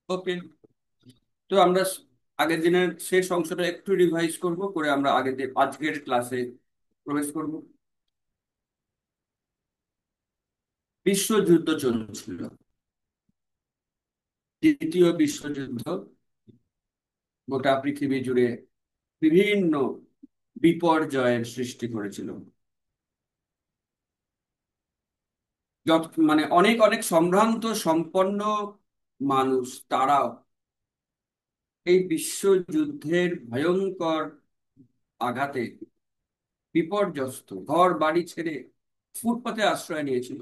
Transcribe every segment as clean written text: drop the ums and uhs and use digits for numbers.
ওকে। তো আমরা আগের দিনের শেষ অংশটা একটু রিভাইজ করব, করে আমরা আজকের ক্লাসে প্রবেশ করব। বিশ্বযুদ্ধ চলছিল, দ্বিতীয় বিশ্বযুদ্ধ। গোটা পৃথিবী জুড়ে বিভিন্ন বিপর্যয়ের সৃষ্টি করেছিল। মানে অনেক অনেক সম্ভ্রান্ত সম্পন্ন মানুষ, তারাও এই বিশ্বযুদ্ধের ভয়ঙ্কর আঘাতে বিপর্যস্ত, ঘর বাড়ি ছেড়ে ফুটপাতে আশ্রয় নিয়েছিল।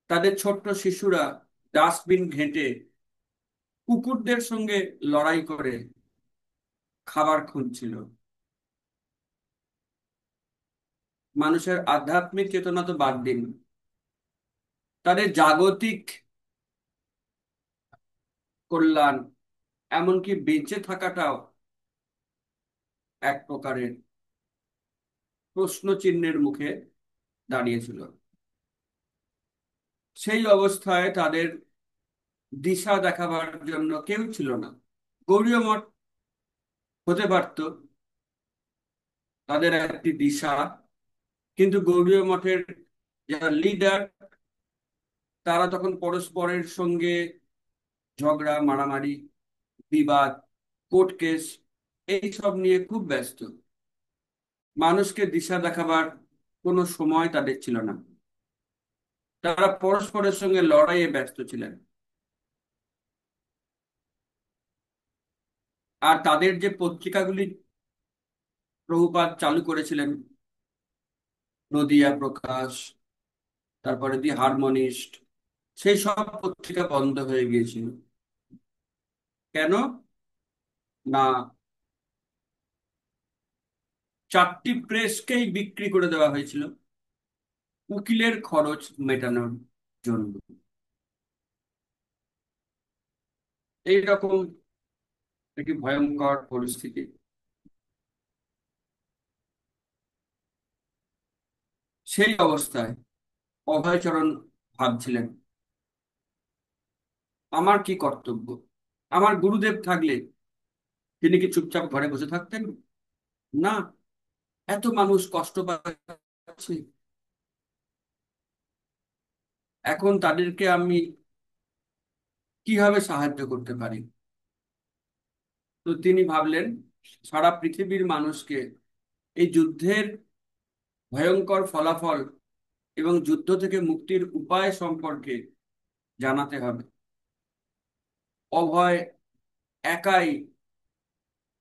তাদের ছোট্ট শিশুরা ডাস্টবিন ঘেঁটে কুকুরদের সঙ্গে লড়াই করে খাবার খুঁজছিল। মানুষের আধ্যাত্মিক চেতনা তো বাদ দিন, তাদের জাগতিক কল্যাণ, এমনকি বেঁচে থাকাটাও এক প্রকারের প্রশ্ন চিহ্নের মুখে দাঁড়িয়েছিল। সেই অবস্থায় তাদের দিশা দেখাবার জন্য কেউ ছিল না। গৌড়ীয় মঠ হতে পারত তাদের একটি দিশা, কিন্তু গৌড়ীয় মঠের যারা লিডার, তারা তখন পরস্পরের সঙ্গে ঝগড়া, মারামারি, বিবাদ, কোর্ট কেস, এইসব নিয়ে খুব ব্যস্ত। মানুষকে দিশা দেখাবার কোনো সময় তাদের ছিল না। তারা পরস্পরের সঙ্গে লড়াইয়ে ব্যস্ত ছিলেন। আর তাদের যে পত্রিকাগুলি প্রভুপাদ চালু করেছিলেন, নদিয়া প্রকাশ, তারপরে দি হারমোনিস্ট, সেই সব পত্রিকা বন্ধ হয়ে গিয়েছিল। কেন? না, চারটি প্রেসকেই বিক্রি করে দেওয়া হয়েছিল উকিলের খরচ মেটানোর জন্য। এইরকম একটি ভয়ঙ্কর পরিস্থিতি। সেই অবস্থায় অভয়চরণ ভাবছিলেন, আমার কি কর্তব্য? আমার গুরুদেব থাকলে তিনি কি চুপচাপ ঘরে বসে থাকতেন? না, এত মানুষ কষ্ট পাচ্ছে, এখন তাদেরকে আমি কিভাবে সাহায্য করতে পারি? তো তিনি ভাবলেন, সারা পৃথিবীর মানুষকে এই যুদ্ধের ভয়ঙ্কর ফলাফল এবং যুদ্ধ থেকে মুক্তির উপায় সম্পর্কে জানাতে হবে। অভয় একাই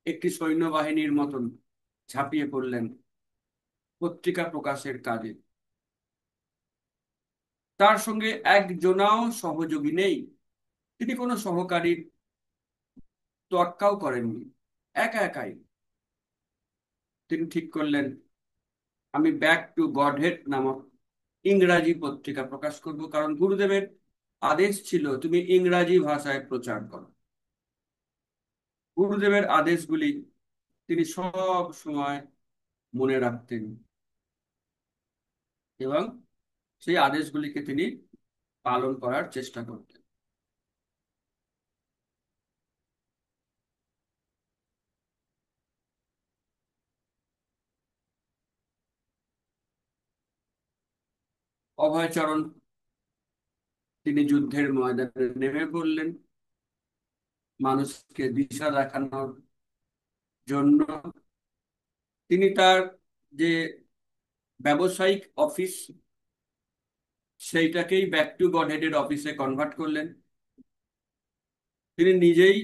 একটি সৈন্যবাহিনীর মতন ঝাঁপিয়ে পড়লেন পত্রিকা প্রকাশের কাজে। তার সঙ্গে একজনাও সহযোগী নেই, তিনি কোনো সহকারীর তোয়াক্কাও করেননি। একা একাই তিনি ঠিক করলেন, আমি ব্যাক টু গডহেড নামক ইংরাজি পত্রিকা প্রকাশ করব, কারণ গুরুদেবের আদেশ ছিল তুমি ইংরাজি ভাষায় প্রচার করো। গুরুদেবের আদেশগুলি তিনি সব সময় মনে রাখতেন এবং সেই আদেশগুলিকে তিনি পালন করার চেষ্টা করতেন। অভয়চরণ তিনি যুদ্ধের ময়দানে নেমে পড়লেন মানুষকে দিশা দেখানোর জন্য। তিনি তার যে ব্যবসায়িক অফিস, সেইটাকেই ব্যাক টু গড হেডের অফিসে কনভার্ট করলেন। তিনি নিজেই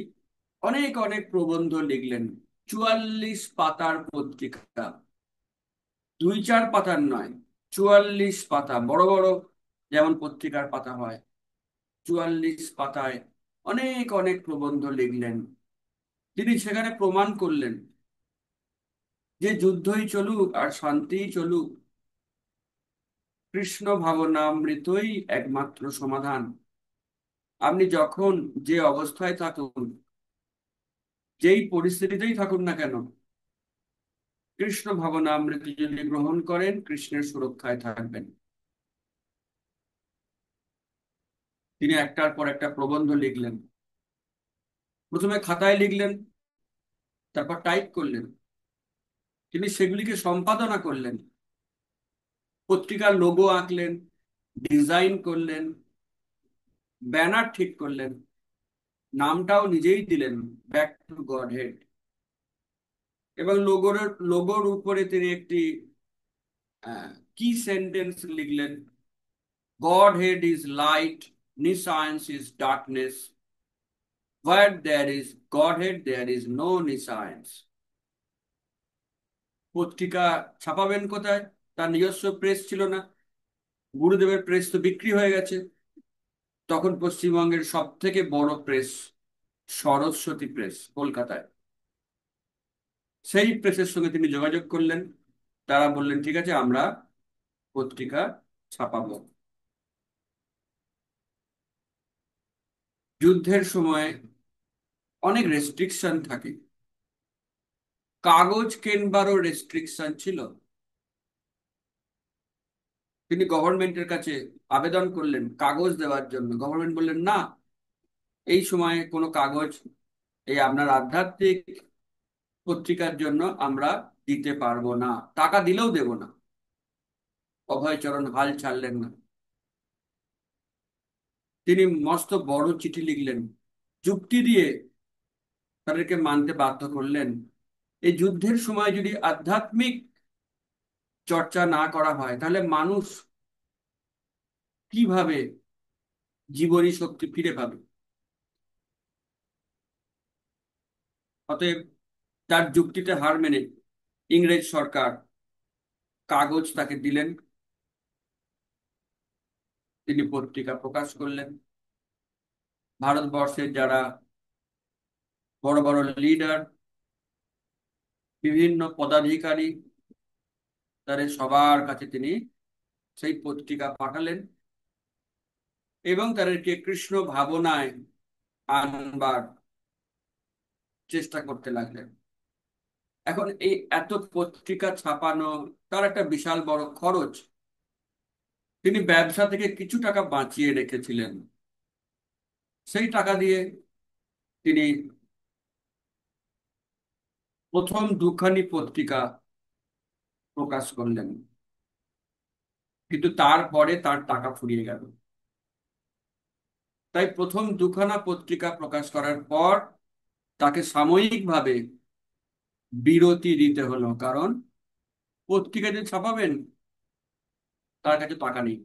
অনেক অনেক প্রবন্ধ লিখলেন, 44 পাতার পত্রিকা, 2-4 পাতার নয়, 44 পাতা, বড় বড় যেমন পত্রিকার পাতা হয়, 44 পাতায় অনেক অনেক প্রবন্ধ লিখলেন। তিনি সেখানে প্রমাণ করলেন যে যুদ্ধই চলুক আর শান্তিই চলুক, কৃষ্ণ ভাবনামৃতই একমাত্র সমাধান। আপনি যখন যে অবস্থায় থাকুন, যেই পরিস্থিতিতেই থাকুন না কেন, কৃষ্ণ ভাবনামৃত যদি গ্রহণ করেন, কৃষ্ণের সুরক্ষায় থাকবেন। তিনি একটার পর একটা প্রবন্ধ লিখলেন। প্রথমে খাতায় লিখলেন, তারপর টাইপ করলেন, তিনি সেগুলিকে সম্পাদনা করলেন, পত্রিকার লোগো আঁকলেন, ডিজাইন করলেন, ব্যানার ঠিক করলেন, নামটাও নিজেই দিলেন, ব্যাক টু গড হেড। এবং লোগোর উপরে তিনি একটি কি সেন্টেন্স লিখলেন, God head is light, nescience is darkness, where there is Godhead, there is no nescience। পত্রিকা ছাপাবেন কোথায়? তার নিজস্ব প্রেস ছিল না, গুরুদেবের প্রেস তো বিক্রি হয়ে গেছে। তখন পশ্চিমবঙ্গের সব থেকে বড় প্রেস সরস্বতী প্রেস, কলকাতায়। সেই প্রেসের সঙ্গে তিনি যোগাযোগ করলেন। তারা বললেন ঠিক আছে, আমরা পত্রিকা ছাপাবো। যুদ্ধের সময় অনেক রেস্ট্রিকশন থাকে, কাগজ কেনবারও রেস্ট্রিকশন ছিল। তিনি গভর্নমেন্টের কাছে আবেদন করলেন কাগজ দেওয়ার জন্য। গভর্নমেন্ট বললেন না, এই সময়ে কোনো কাগজ এই আপনার আধ্যাত্মিক পত্রিকার জন্য আমরা দিতে পারবো না, টাকা দিলেও দেব না। অভয়চরণ হাল ছাড়লেন না। তিনি মস্ত বড় চিঠি লিখলেন, যুক্তি দিয়ে তাদেরকে মানতে বাধ্য করলেন। এই যুদ্ধের সময় যদি আধ্যাত্মিক চর্চা না করা হয়, তাহলে মানুষ কিভাবে জীবনী শক্তি ফিরে পাবে? অতএব তার যুক্তিতে হার মেনে ইংরেজ সরকার কাগজ তাকে দিলেন, তিনি পত্রিকা প্রকাশ করলেন। ভারতবর্ষের যারা বড় বড় লিডার, বিভিন্ন পদাধিকারী, তাদের সবার কাছে তিনি সেই পত্রিকা পাঠালেন এবং তাদেরকে কৃষ্ণ ভাবনায় আনবার চেষ্টা করতে লাগলেন। এখন এই এত পত্রিকা ছাপানো, তার একটা বিশাল বড় খরচ। তিনি ব্যবসা থেকে কিছু টাকা বাঁচিয়ে রেখেছিলেন। সেই টাকা দিয়ে তিনি প্রথম দুখানি পত্রিকা প্রকাশ করলেন, কিন্তু তারপরে তার টাকা ফুরিয়ে গেল। তাই প্রথম দুখানা পত্রিকা প্রকাশ করার পর তাকে সাময়িকভাবে বিরতি দিতে হলো, কারণ পত্রিকা যে ছাপাবেন তার কাছে টাকা নেই,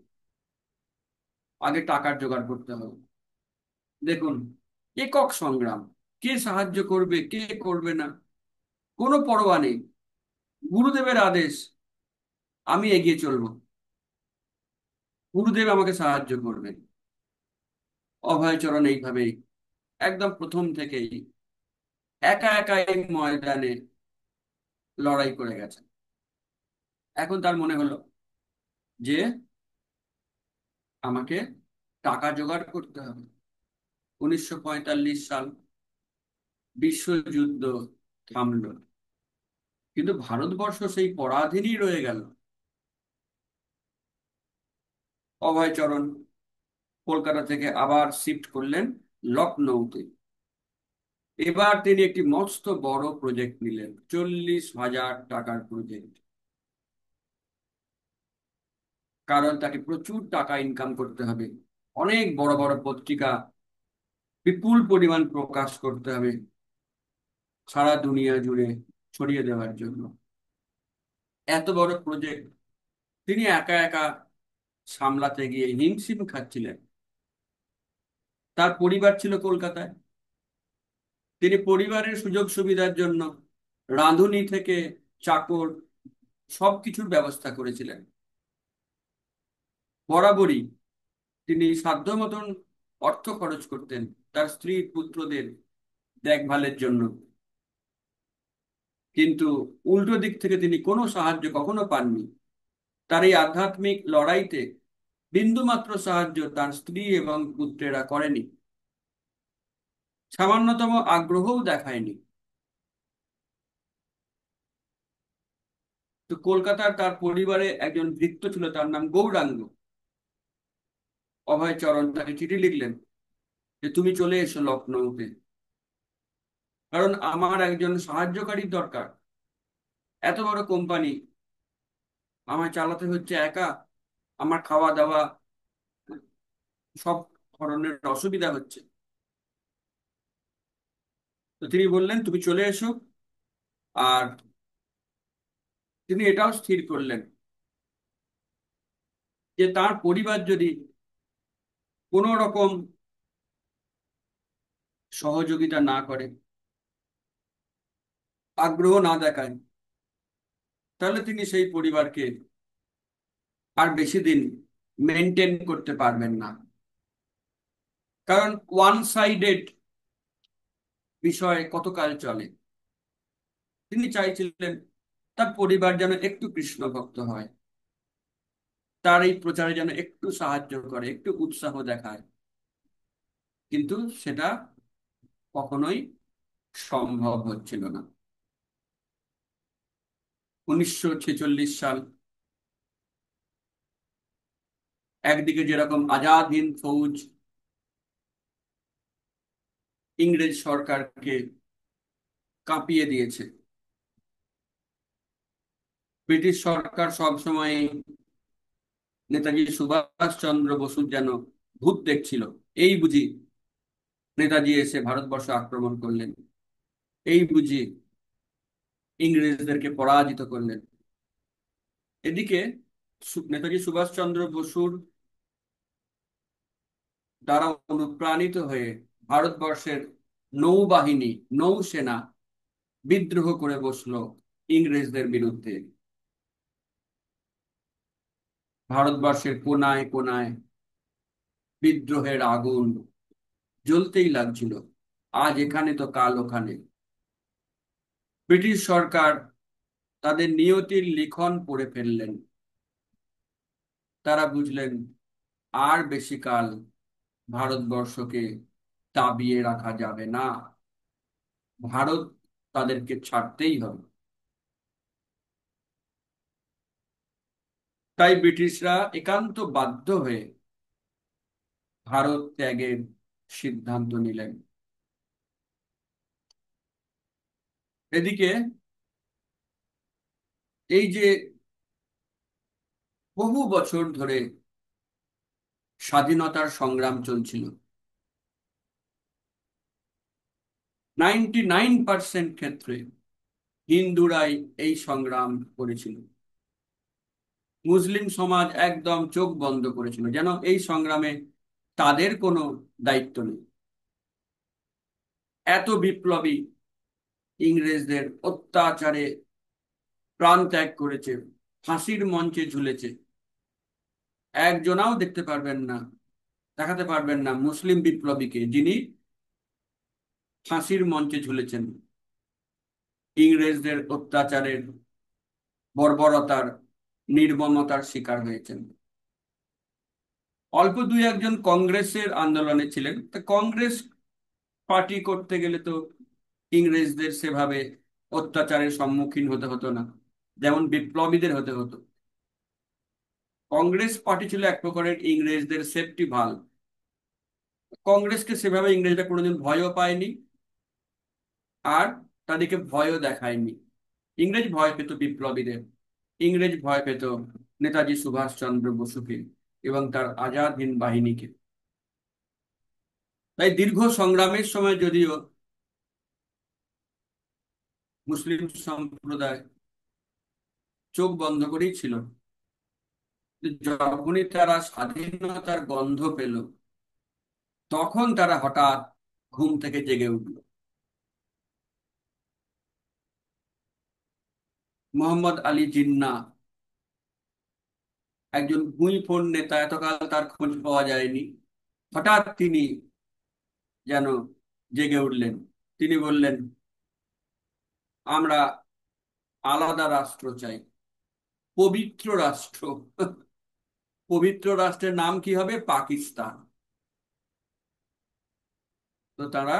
আগে টাকার জোগাড় করতে হবে। দেখুন, একক সংগ্রাম, কে সাহায্য করবে কে করবে না কোনো পরোয়া নেই। গুরুদেবের আদেশ, আমি এগিয়ে চলবো, গুরুদেব আমাকে সাহায্য করবেন। অভয়চরণ এইভাবেই একদম প্রথম থেকেই একা একা এই ময়দানে লড়াই করে গেছেন। এখন তার মনে হলো যে আমাকে টাকা জোগাড় করতে হবে। 1945 সাল, বিশ্বযুদ্ধ থামলো, কিন্তু ভারতবর্ষ সেই পরাধীনই রয়ে গেল। অভয়চরণ কলকাতা থেকে আবার শিফট করলেন লখনৌতে। এবার তিনি একটি মস্ত বড় প্রজেক্ট নিলেন, 40,000 টাকার প্রজেক্ট। কারণ তাকে প্রচুর টাকা ইনকাম করতে হবে, অনেক বড় বড় পত্রিকা বিপুল পরিমাণ প্রকাশ করতে হবে সারা দুনিয়া জুড়ে ছড়িয়ে দেওয়ার জন্য। এত বড় প্রজেক্ট তিনি একা একা সামলাতে গিয়ে হিমশিম খাচ্ছিলেন। তার পরিবার ছিল কলকাতায়। তিনি পরিবারের সুযোগ সুবিধার জন্য রাঁধুনি থেকে চাকর সবকিছুর ব্যবস্থা করেছিলেন। বরাবরই তিনি সাধ্য মতন অর্থ খরচ করতেন তার স্ত্রী পুত্রদের দেখভালের জন্য, কিন্তু উল্টো দিক থেকে তিনি কোনো সাহায্য কখনো পাননি। তার এই আধ্যাত্মিক লড়াইতে বিন্দুমাত্র সাহায্য তার স্ত্রী এবং পুত্রেরা করেনি, সামান্যতম আগ্রহও দেখায়নি। তো কলকাতার তার পরিবারে একজন ভৃত্য ছিল, তার নাম গৌরাঙ্গ। অভয়চরণ তাকে চিঠি লিখলেন যে তুমি চলে এসো লখনৌতে, কারণ আমার একজন সাহায্যকারীর দরকার। এত বড় কোম্পানি আমায় চালাতে হচ্ছে একা, আমার খাওয়া দাওয়া সব ধরনের অসুবিধা হচ্ছে। তো তিনি বললেন তুমি চলে এসো। আর তিনি এটাও স্থির করলেন যে তার পরিবার যদি কোনো রকম সহযোগিতা না করে, আগ্রহ না দেখায়, তাহলে তিনি সেই পরিবারকে আর বেশি দিন মেনটেন করতে পারবেন না। কারণ ওয়ান সাইডেড বিষয় কতকাল চলে। তিনি চাইছিলেন তার পরিবার যেন একটু কৃষ্ণ ভক্ত হয়, তার এই প্রচারে যেন একটু সাহায্য করে, একটু উৎসাহ দেখায়। কিন্তু সেটা কখনোই সম্ভব হচ্ছিল না। 1946 সাল, একদিকে যেরকম আজাদ হিন্দ ফৌজ ইংরেজ সরকারকে কাঁপিয়ে দিয়েছে, ব্রিটিশ সরকার সব সময় নেতাজি সুভাষ চন্দ্র বসুর যেন ভূত দেখছিল। এই বুঝি নেতাজি এসে ভারতবর্ষ আক্রমণ করলেন, এই বুঝি ইংরেজদেরকে পরাজিত করলেন। এদিকে নেতাজি সুভাষচন্দ্র বসুর দ্বারা অনুপ্রাণিত হয়ে ভারতবর্ষের নৌবাহিনী, নৌসেনা বিদ্রোহ করে বসলো ইংরেজদের বিরুদ্ধে। ভারতবর্ষের কোনায় কোনায় বিদ্রোহের আগুন জ্বলতেই লাগছিল, আজ এখানে তো কাল ওখানে। ব্রিটিশ সরকার তাদের নিয়তির লিখন পড়ে ফেললেন। তারা বুঝলেন আর বেশি কাল ভারতবর্ষকে দাবিয়ে রাখা যাবে না, ভারত তাদেরকে ছাড়তেই হবে। তাই ব্রিটিশরা একান্ত বাধ্য হয়ে ভারত ত্যাগের সিদ্ধান্ত নিলেন। এদিকে এই যে বহু বছর ধরে স্বাধীনতার সংগ্রাম চলছিল, 99% ক্ষেত্রে হিন্দুরাই এই সংগ্রাম করেছিল। মুসলিম সমাজ একদম চোখ বন্ধ করেছিল, যেন এই সংগ্রামে তাদের কোনো দায়িত্ব নেই। এত বিপ্লবী ইংরেজদের অত্যাচারে প্রাণ ত্যাগ করেছে, ফাঁসির মঞ্চে ঝুলেছে। একজনাও দেখতে পারবেন না, দেখাতে পারবেন না মুসলিম বিপ্লবীকে যিনি ফাঁসির মঞ্চে ঝুলেছেন, ইংরেজদের অত্যাচারের, বর্বরতার, নির্মমতার শিকার হয়েছেন। অল্প দুই একজন কংগ্রেসের আন্দোলনে ছিলেন। তা কংগ্রেস পার্টি করতে গেলে তো ইংরেজদের সেভাবে অত্যাচারের সম্মুখীন হতে হতো না, যেমন বিপ্লবীদের হতে হতো। কংগ্রেস পার্টি ছিল এক প্রকারের ইংরেজদের সেফটি ভাল্ব। কংগ্রেসকে সেভাবে ইংরেজরা কোনোদিন ভয়ও পায়নি, আর তাদেরকে ভয়ও দেখায়নি। ইংরেজ ভয় পেত বিপ্লবীদের, ইংরেজ ভয় পেত নেতাজি সুভাষচন্দ্র বসুকে এবং তার আজাদ হিন্দ বাহিনীকে। তাই দীর্ঘ সংগ্রামের সময় যদিও মুসলিম সম্প্রদায় চোখ বন্ধ করেই ছিল, যখনই তারা স্বাধীনতার গন্ধ পেল, তখন তারা হঠাৎ ঘুম থেকে জেগে উঠল। মোহাম্মদ আলী জিন্নাহ, একজন ভুঁইফোড় নেতা, এতকাল তার খোঁজ পাওয়া যায়নি, হঠাৎ তিনি যেন জেগে উঠলেন। তিনি বললেন আমরা আলাদা রাষ্ট্র চাই, পবিত্র রাষ্ট্র। পবিত্র রাষ্ট্রের নাম কি হবে? পাকিস্তান। তো তারা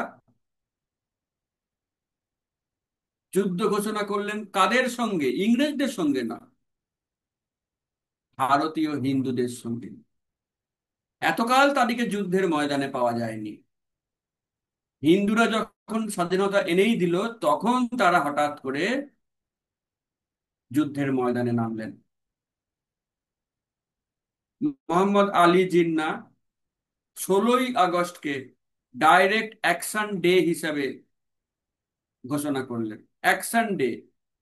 যুদ্ধ ঘোষণা করলেন, কাদের সঙ্গে? ইংরেজদের সঙ্গে না, ভারতীয় হিন্দুদের সঙ্গে। এতকাল তাদেরকে যুদ্ধের ময়দানে পাওয়া যায়নি। হিন্দুরা যখন স্বাধীনতা এনেই দিল, তখন তারা হঠাৎ করে যুদ্ধের ময়দানে নামলেন। মোহাম্মদ আলী জিন্নাহ 16ই আগস্টকে ডাইরেক্ট অ্যাকশন ডে হিসাবে ঘোষণা করলেন। অ্যাকশন ডে,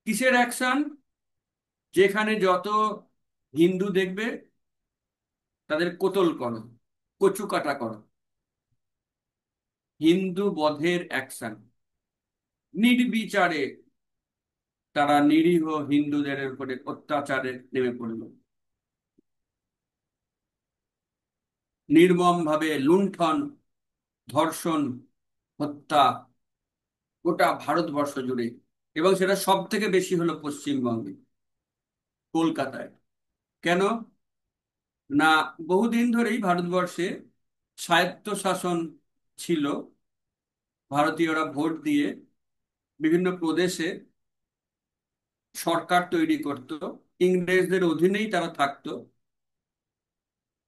কিসের অ্যাকশন? যেখানে যত হিন্দু দেখবে তাদের কতল করো, কচু কাটা করো। হিন্দু বধের অ্যাকশন। নির্বিচারে তারা নিরীহ হিন্দুদের উপরে অত্যাচারে নেমে পড়ল। নির্মম ভাবে লুণ্ঠন, ধর্ষণ, হত্যা গোটা ভারতবর্ষ জুড়ে। এবং সেটা সব থেকে বেশি হলো পশ্চিমবঙ্গে, কলকাতায়। কেন? না, বহুদিন ধরেই ভারতবর্ষে স্বায়ত্তশাসন ছিল। ভারতীয়রা ভোট দিয়ে বিভিন্ন প্রদেশে সরকার তৈরি করত, ইংরেজদের অধীনেই তারা থাকতো।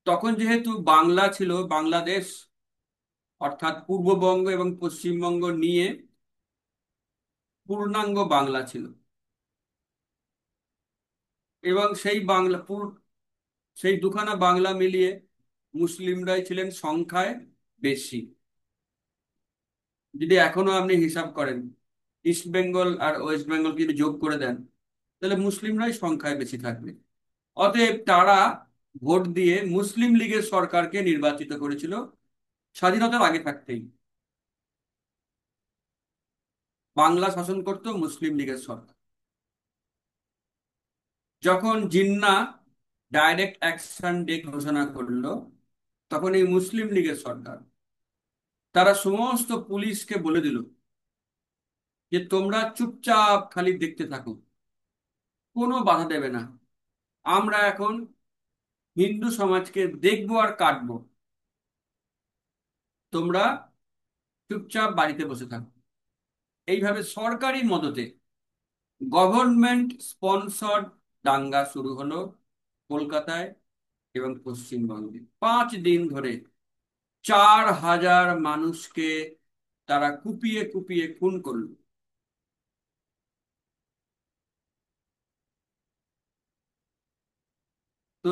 তখন যেহেতু বাংলা ছিল, বাংলাদেশ অর্থাৎ পূর্ববঙ্গ এবং পশ্চিমবঙ্গ নিয়ে পূর্ণাঙ্গ বাংলা ছিল। এবং সেই দুখানা বাংলা মিলিয়ে মুসলিমরাই ছিলেন সংখ্যায় বেশি। যদি এখনো আপনি হিসাব করেন, ইস্ট বেঙ্গল আর ওয়েস্ট বেঙ্গল যদি যোগ করে দেন, তাহলে মুসলিমরাই সংখ্যায় বেশি থাকবে। অতএব তারা ভোট দিয়ে মুসলিম লীগের সরকারকে নির্বাচিত করেছিল স্বাধীনতার আগে থাকতেই। বাংলা শাসন করত মুসলিম লীগের সরকার। যখন জিন্নাহ ডাইরেক্ট অ্যাকশন ডে ঘোষণা করলো, তখন এই মুসলিম লীগের সরকার তারা সমস্ত পুলিশকে বলে দিল যে তোমরা চুপচাপ খালি দেখতে থাকো, কোনো বাধা দেবে না। আমরা এখন হিন্দু সমাজকে দেখবো আর কাটবো, তোমরা চুপচাপ বাড়িতে বসে থাকো। এইভাবে সরকারি মদতে, গভর্নমেন্ট স্পন্সর্ড দাঙ্গা শুরু হলো কলকাতায় এবং পশ্চিমবঙ্গে। 5 দিন ধরে 4,000 মানুষকে তারা কুপিয়ে কুপিয়ে খুন করলো। তো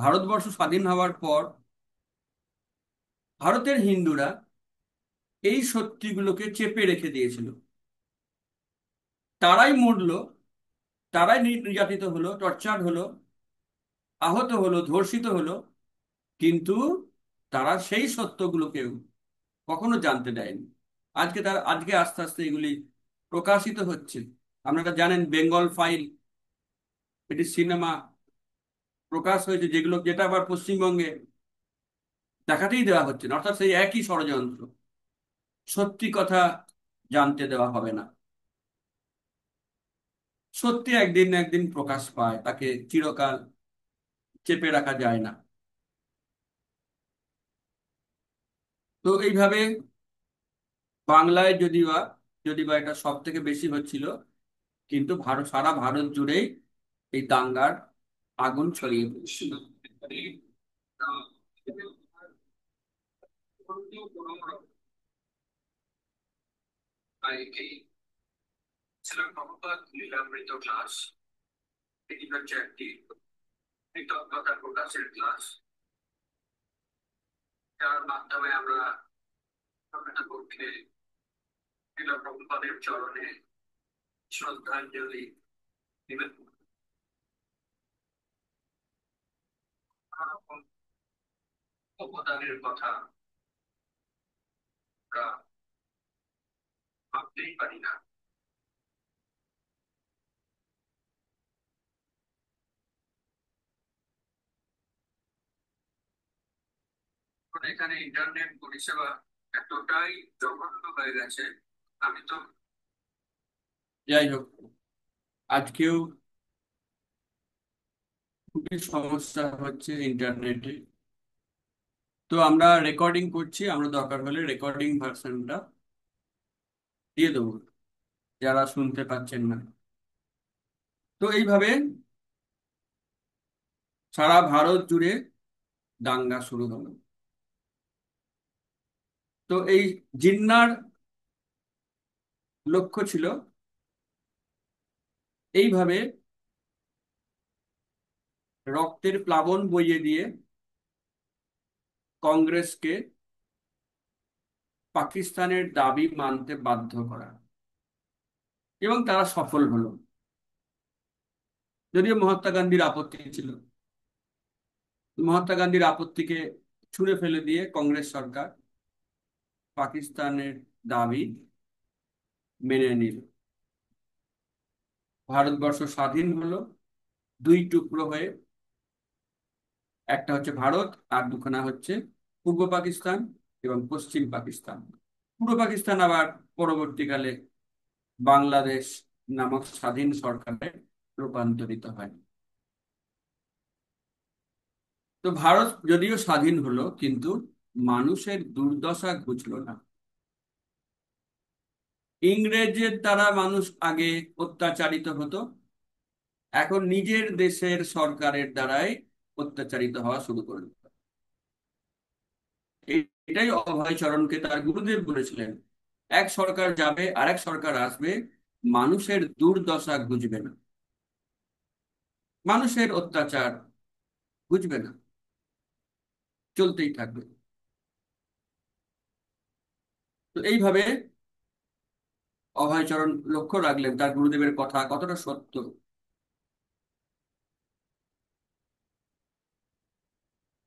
ভারতবর্ষ স্বাধীন হওয়ার পর ভারতের হিন্দুরা এই সত্যিগুলোকে চেপে রেখে দিয়েছিল। তারাই মরলো, তারাই নির্যাতিত হলো, টর্চার হলো, আহত হলো, ধর্ষিত হলো, কিন্তু তারা সেই সত্যগুলোকেও কখনো জানতে দেয়নি। আজকে আস্তে আস্তে এগুলি প্রকাশিত হচ্ছে। আপনারা জানেন বেঙ্গল ফাইল, এটি সিনেমা প্রকাশ হয়েছে, যেটা আবার পশ্চিমবঙ্গে দেখাতেই দেওয়া হচ্ছে না। অর্থাৎ সেই একই ষড়যন্ত্র, সত্যি কথা জানতে দেওয়া হবে না। সত্যি একদিন না একদিন প্রকাশ পায়, তাকে চিরকাল চেপে রাখা যায় না। তো এইভাবে বাংলায় যদি বা এটা সব থেকে বেশি হচ্ছিল, কিন্তু সারা ভারত জুড়েই এই দাঙ্গার আগুন ছড়িয়ে পড়ছিল। এই ছিল প্রভুপাদ লীলামৃত ক্লাস। এটি হচ্ছে একটি কৃতজ্ঞতা প্রকাশের ক্লাস, যার মাধ্যমে আমরা প্রকৃতপক্ষে লীল প্রভুপাদের চরণে শ্রদ্ধাঞ্জলি নিবেদন করি। অবদানের কথা আমরা ভাবতেই পারি না। এখন এখানে ইন্টারনেট পরিষেবা এতটাই জঘন্য হয়ে গেছে, আমি তো, যাই হোক, আজকেও খুবই সমস্যা হচ্ছে ইন্টারনেটে। তো আমরা রেকর্ডিং করছি, আমরা দরকার হলে রেকর্ডিং ভার্সনটা দিয়ে দেবো যারা শুনতে পাচ্ছেন না। তো এইভাবে সারা ভারত জুড়ে দাঙ্গা শুরু হলো। তো এই জিন্নার লক্ষ্য ছিল এইভাবে রক্তের প্লাবন বইয়ে দিয়ে কংগ্রেসকে পাকিস্তানের দাবি মানতে বাধ্য করা। এবং তারা সফল হলো, যদিও মহাত্মা গান্ধীর আপত্তি ছিল। মহাত্মা গান্ধীর আপত্তিকে ছুঁড়ে ফেলে দিয়ে কংগ্রেস সরকার পাকিস্তানের দাবি মেনে নিল। ভারতবর্ষ স্বাধীন হলো দুই টুকরো হয়ে। একটা হচ্ছে ভারত, আর দুখানা হচ্ছে পূর্ব পাকিস্তান এবং পশ্চিম পাকিস্তান। পূর্ব পাকিস্তান আবার পরবর্তীকালে বাংলাদেশ নামক স্বাধীন সরকারে রূপান্তরিত হয়। তো ভারত যদিও স্বাধীন হলো, কিন্তু মানুষের দুর্দশা ঘুচলো না। ইংরেজের দ্বারা মানুষ আগে অত্যাচারিত হতো, এখন নিজের দেশের সরকারের দ্বারাই অত্যাচারিত হওয়া শুরু করলো। এটাই অভয়চরণকে তার গুরুদেব বলেছিলেন, এক সরকার যাবে আরেক সরকার আসবে, মানুষের দুর্দশা ঘুচবে না, মানুষের অত্যাচার ঘুচবে না, চলতেই থাকবে। তো এইভাবে অভয়চরণ লক্ষ্য রাখলেন তার গুরুদেবের কথা কতটা সত্য।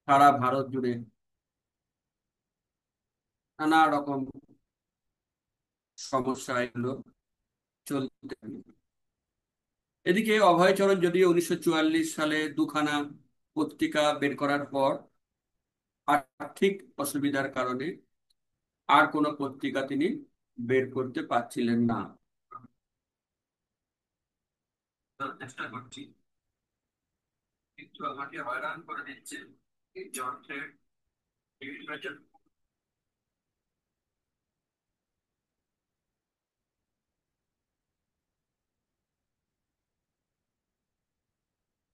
সারা ভারত জুড়ে নানা রকম সমস্যা এগুলো চলতে থাকলো। এদিকে অভয়চরণ যদিও 1944 সালে দুখানা পত্রিকা বের করার পর আর্থিক অসুবিধার কারণে আর কোনো পত্রিকা তিনি বের করতে পারছিলেন না। চেষ্টা করছি, কিন্তু আমাকে হয়রান করে দিচ্ছে এই যন্ত্রের বিভিন্ন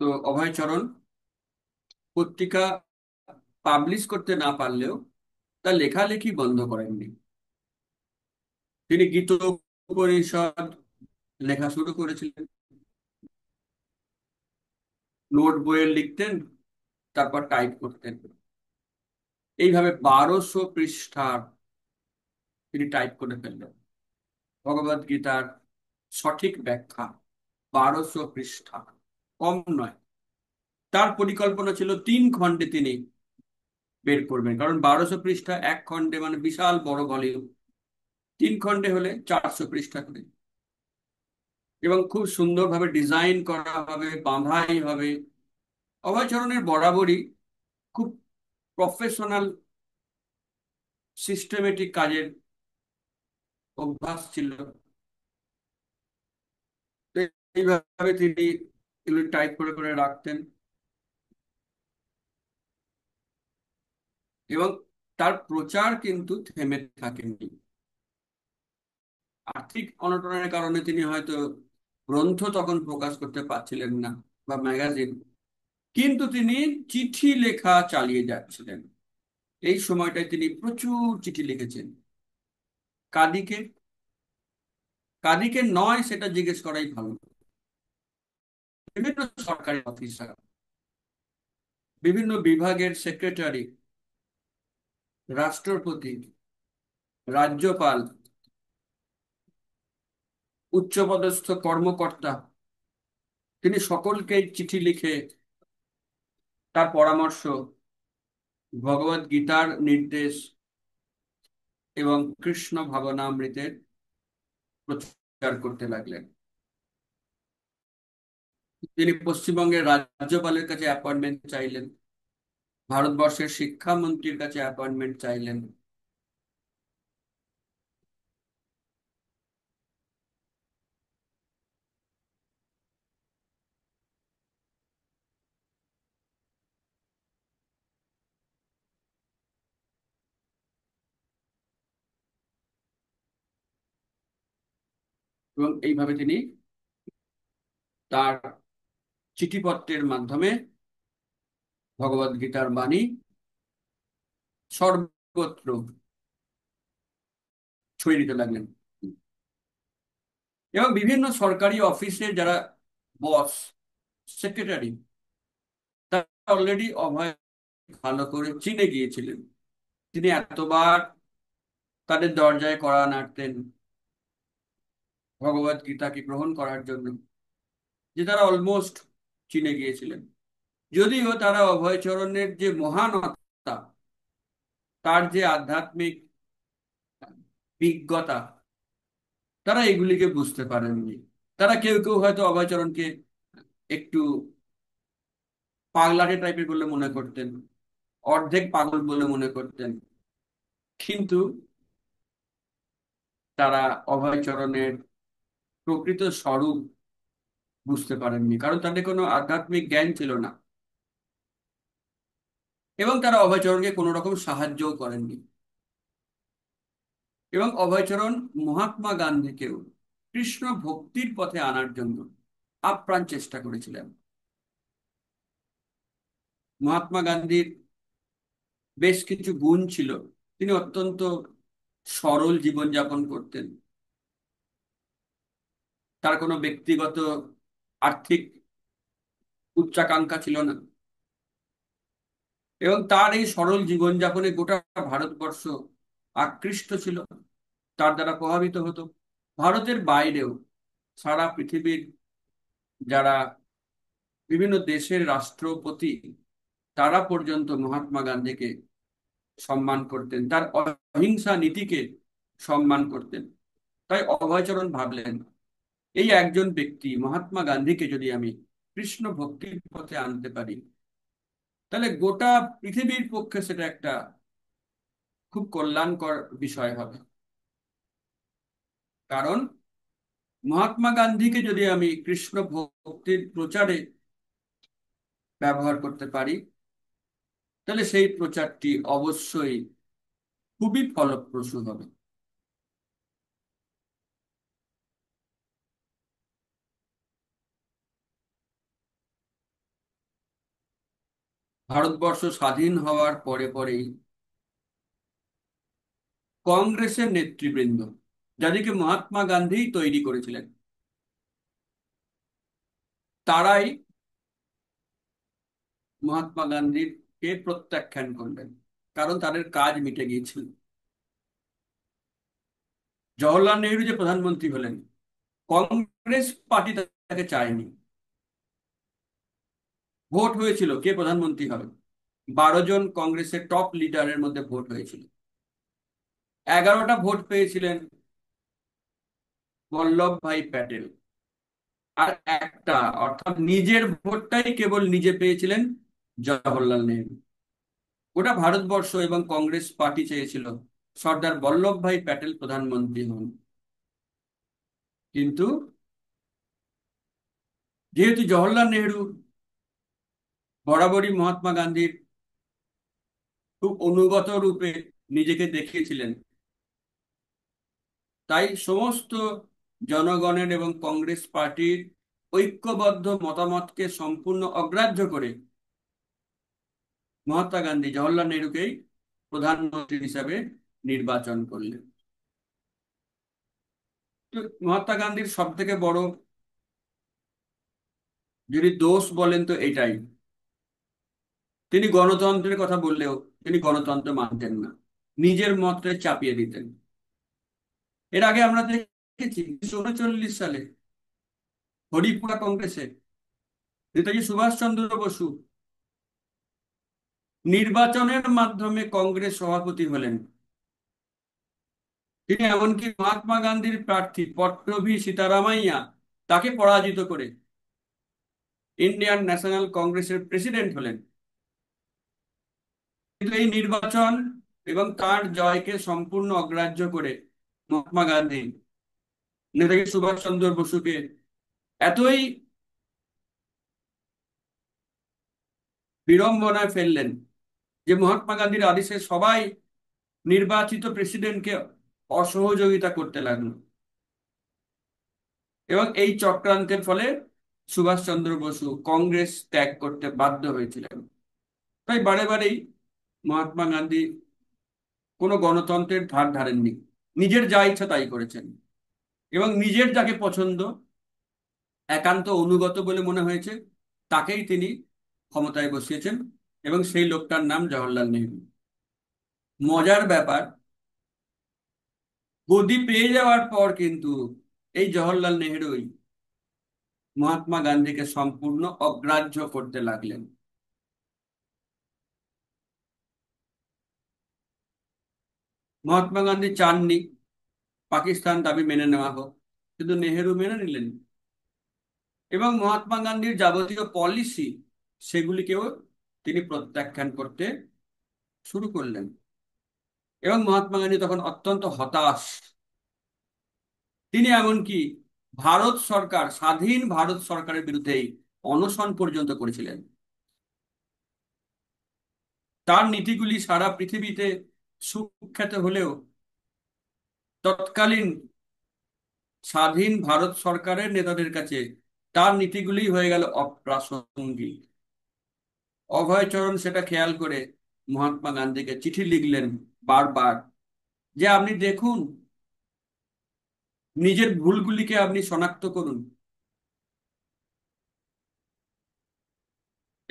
তো অভয়চরণ পত্রিকা পাবলিশ করতে না পারলেও তার লেখালেখি বন্ধ করেননি। তিনি গীত পরিষদ লেখা শুরু করেছিলেন, নোট বইয়ে লিখতেন, তারপর টাইপ করতেন। এইভাবে 1200 পৃষ্ঠার তিনি টাইপ করে ফেললেন ভগবদ গীতার সঠিক ব্যাখ্যা। 1200 পৃষ্ঠা কম নয়। তার পরিকল্পনা ছিল 3 খণ্ডে তিনি বের করবেন, কারণ 1200 পৃষ্ঠা এক খণ্ডে মানে বিশাল বড় ভলিউম। 3 খণ্ডে হলে 400 পৃষ্ঠা করে, এবং খুব সুন্দরভাবে ডিজাইন করা হবে, বাঁধাই হবে। অভয়চরণের বরাবরই খুব প্রফেশনাল সিস্টেমেটিক কাজের অভ্যাস ছিল। তো এইভাবে তিনি এগুলো টাইপ করে করে রাখতেন, এবং তার প্রচার কিন্তু থেমে থাকেনি। আর্থিক অনটনের কারণে তিনি হয়তো গ্রন্থ তখন প্রকাশ করতে পারছিলেন না বা ম্যাগাজিন, কিন্তু তিনি চিঠি লেখা চালিয়ে যাচ্ছিলেন। এই সময়টায় তিনি প্রচুর চিঠি লিখেছেন। কাদিকে, কাদিকে নয় সেটা জিজ্ঞেস করাই ভালো। বিভিন্ন সরকারি অফিসার, বিভিন্ন বিভাগের সেক্রেটারি, রাষ্ট্রপতি, রাজ্যপাল, উচ্চপদস্থ কর্মকর্তা, তিনি সকলকে চিঠি লিখে তার পরামর্শ, ভগবদ গীতার নির্দেশ এবং কৃষ্ণ ভাবনামৃতের প্রচার করতে লাগলেন। তিনি পশ্চিমবঙ্গের রাজ্যপালের কাছে অ্যাপয়েন্টমেন্ট চাইলেন, ভারতবর্ষের শিক্ষামন্ত্রীর কাছে অ্যাপয়েন্টমেন্ট চাইলেন। এবং এইভাবে তিনি তার চিঠিপত্রের মাধ্যমে ভগবদ গীতার বাণী সর্বত্র ছড়িয়ে দিতে লাগলেন। এবং বিভিন্ন সরকারি অফিসে যারা বস, সেক্রেটারি, তারা অলরেডি অভয় ভালো করে চিনে গিয়েছিলেন। তিনি এতবার তাদের দরজায় কড়া নাড়তেন ভগবত গীতাকে গ্রহণ করার জন্য, যে তারা অলমোস্ট চিনে গিয়েছিলেন। যদিও তারা অভয়চরণের যে মহানতা, তার যে আধ্যাত্মিক বিজ্ঞতা, তারা এগুলিকে বুঝতে পারেননি। তারা কেউ কেউ হয়তো অভয়চরণকে একটু পাগলাটে টাইপের বলে মনে করতেন, অর্ধেক পাগল বলে মনে করতেন। কিন্তু তারা অভয়চরণের প্রকৃত স্বরূপ বুঝতে পারেননি, কারণ তাদের কোনো আধ্যাত্মিক জ্ঞান ছিল না। এবং তারা অভয়চরণকে কোনো রকম সাহায্যও করেননি। এবং অভয়চরণ মহাত্মা গান্ধীকেও কৃষ্ণ ভক্তির পথে আনার জন্য আপ্রাণ চেষ্টা করেছিলেন। মহাত্মা গান্ধীর বেশ কিছু গুণ ছিল। তিনি অত্যন্ত সরল জীবনযাপন করতেন। তার কোনো ব্যক্তিগত আর্থিক উচ্চাকাঙ্ক্ষা ছিল না। এবং তার এই সরল জীবনযাপনে গোটা ভারতবর্ষ আকৃষ্ট ছিল, তার দ্বারা প্রভাবিত হতো। ভারতের বাইরেও সারা পৃথিবীর যারা বিভিন্ন দেশের রাষ্ট্রপতি, তারা পর্যন্ত মহাত্মা গান্ধীকে সম্মান করতেন, তার অহিংসা নীতিকে সম্মান করতেন। তাই অভয়চরণ ভাবলেন, এই একজন ব্যক্তি মহাত্মা গান্ধীকে যদি আমি কৃষ্ণ ভক্তির পথে আনতে পারি, তাহলে গোটা পৃথিবীর পক্ষে সেটা একটা খুব কল্যাণকর বিষয় হবে। কারণ মহাত্মা গান্ধীকে যদি আমি কৃষ্ণ ভক্তির প্রচারে ব্যবহার করতে পারি, তাহলে সেই প্রচারটি অবশ্যই খুবই ফলপ্রসূ হবে। ভারতবর্ষ স্বাধীন হওয়ার পরে পরেই কংগ্রেসের নেতৃবৃন্দ, যাদেরকে মহাত্মা গান্ধী তৈরি করেছিলেন, তারাই মহাত্মা গান্ধীকে প্রত্যাখ্যান করলেন, কারণ তাদের কাজ মিটে গিয়েছিল। জওহরলাল নেহরু যে প্রধানমন্ত্রী হলেন, কংগ্রেস পার্টি তাকে চায়নি। ভোট হয়েছিল কে প্রধানমন্ত্রী হবে, 12 জন কংগ্রেসের টপ লিডারের মধ্যে ভোট হয়েছিল। 11টা ভোট পেয়েছিলেন বল্লভ ভাই প্যাটেল, আর একটা, অর্থাৎ নিজের ভোটটাই কেবল নিজে পেয়েছিলেন জওহরলাল নেহরু। গোটা ভারতবর্ষ এবং কংগ্রেস পার্টি চেয়েছিল সর্দার বল্লভ ভাই প্যাটেল প্রধানমন্ত্রী হন। কিন্তু যেহেতু জওহরলাল নেহরু বরাবরই মহাত্মা গান্ধীর খুব অনুগত রূপে নিজেকে দেখিয়েছিলেন, তাই সমস্ত জনগণের এবং কংগ্রেস পার্টির ঐক্যবদ্ধ মতামতকে সম্পূর্ণ অগ্রাহ্য করে মহাত্মা গান্ধী জওহরলাল নেহরুকেই প্রধানমন্ত্রী হিসাবে নির্বাচন করলেন। তো মহাত্মা গান্ধীর সব থেকে বড় যদি দোষ বলেন তো এটাই, তিনি গণতন্ত্রের কথা বললেও তিনি গণতন্ত্র মানতেন না, নিজের মতকে চাপিয়ে দিতেন। এর আগে আমরা দেখেছি 1939 সালে হরিপুরা কংগ্রেসে নেতাজি সুভাষচন্দ্র বসু নির্বাচনের মাধ্যমে কংগ্রেস সভাপতি হলেন। তিনি এমনকি মহাত্মা গান্ধীর প্রার্থী পট্টভি সীতারামাইয়া, তাকে পরাজিত করে ইন্ডিয়ান ন্যাশনাল কংগ্রেসের প্রেসিডেন্ট হলেন। কিন্তু এই নির্বাচন এবং তার জয়কে সম্পূর্ণ অগ্রাহ্য করে মহাত্মা গান্ধী নেতাজি সুভাষচন্দ্র বসুকে এতই বিড়ম্বনায় ফেললেন যে মহাত্মা গান্ধীর আদেশে সবাই নির্বাচিত প্রেসিডেন্টকে অসহযোগিতা করতে লাগলো। এবং এই চক্রান্তের ফলে সুভাষচন্দ্র বসু কংগ্রেস ত্যাগ করতে বাধ্য হয়েছিলেন। তাই বারে বারেই মহাত্মা গান্ধী কোনো গণতন্ত্রের ধার ধারেননি। নিজের যা ইচ্ছা তাই করেছেন, এবং নিজের যাকে পছন্দ, একান্ত অনুগত বলে মনে হয়েছে, তাকেই তিনি ক্ষমতায় বসিয়েছেন, এবং সেই লোকটার নাম জওহরলাল নেহরু। মজার ব্যাপার, গদি পেয়ে যাওয়ার পর কিন্তু এই জওহরলাল নেহরুই মহাত্মা গান্ধীকে সম্পূর্ণ অগ্রাহ্য করতে লাগলেন। মহাত্মা গান্ধী চাননি পাকিস্তান দাবি মেনে নেওয়া হোক, কিন্তু নেহেরু মেনে নিলেন, এবং মহাত্মা গান্ধীর যাবতীয় পলিসি সেগুলিকেও তিনি প্রত্যাখ্যান করতে শুরু করলেন। এবং মহাত্মা গান্ধী তখন অত্যন্ত হতাশ। তিনি এমনকি ভারত সরকার, স্বাধীন ভারত সরকারের বিরুদ্ধেই অনশন পর্যন্ত করেছিলেন। তার নীতিগুলি সারা পৃথিবীতে সুখ্যাত হলেও তৎকালীন স্বাধীন ভারত সরকারের নেতাদের কাছে তার নীতিগুলি হয়ে গেল অপ্রাসঙ্গিক। অভয়চরণ সেটা খেয়াল করে মহাত্মা গান্ধীকে চিঠি লিখলেন বারবার, যে আপনি দেখুন, নিজের ভুলগুলিকে আপনি শনাক্ত করুন,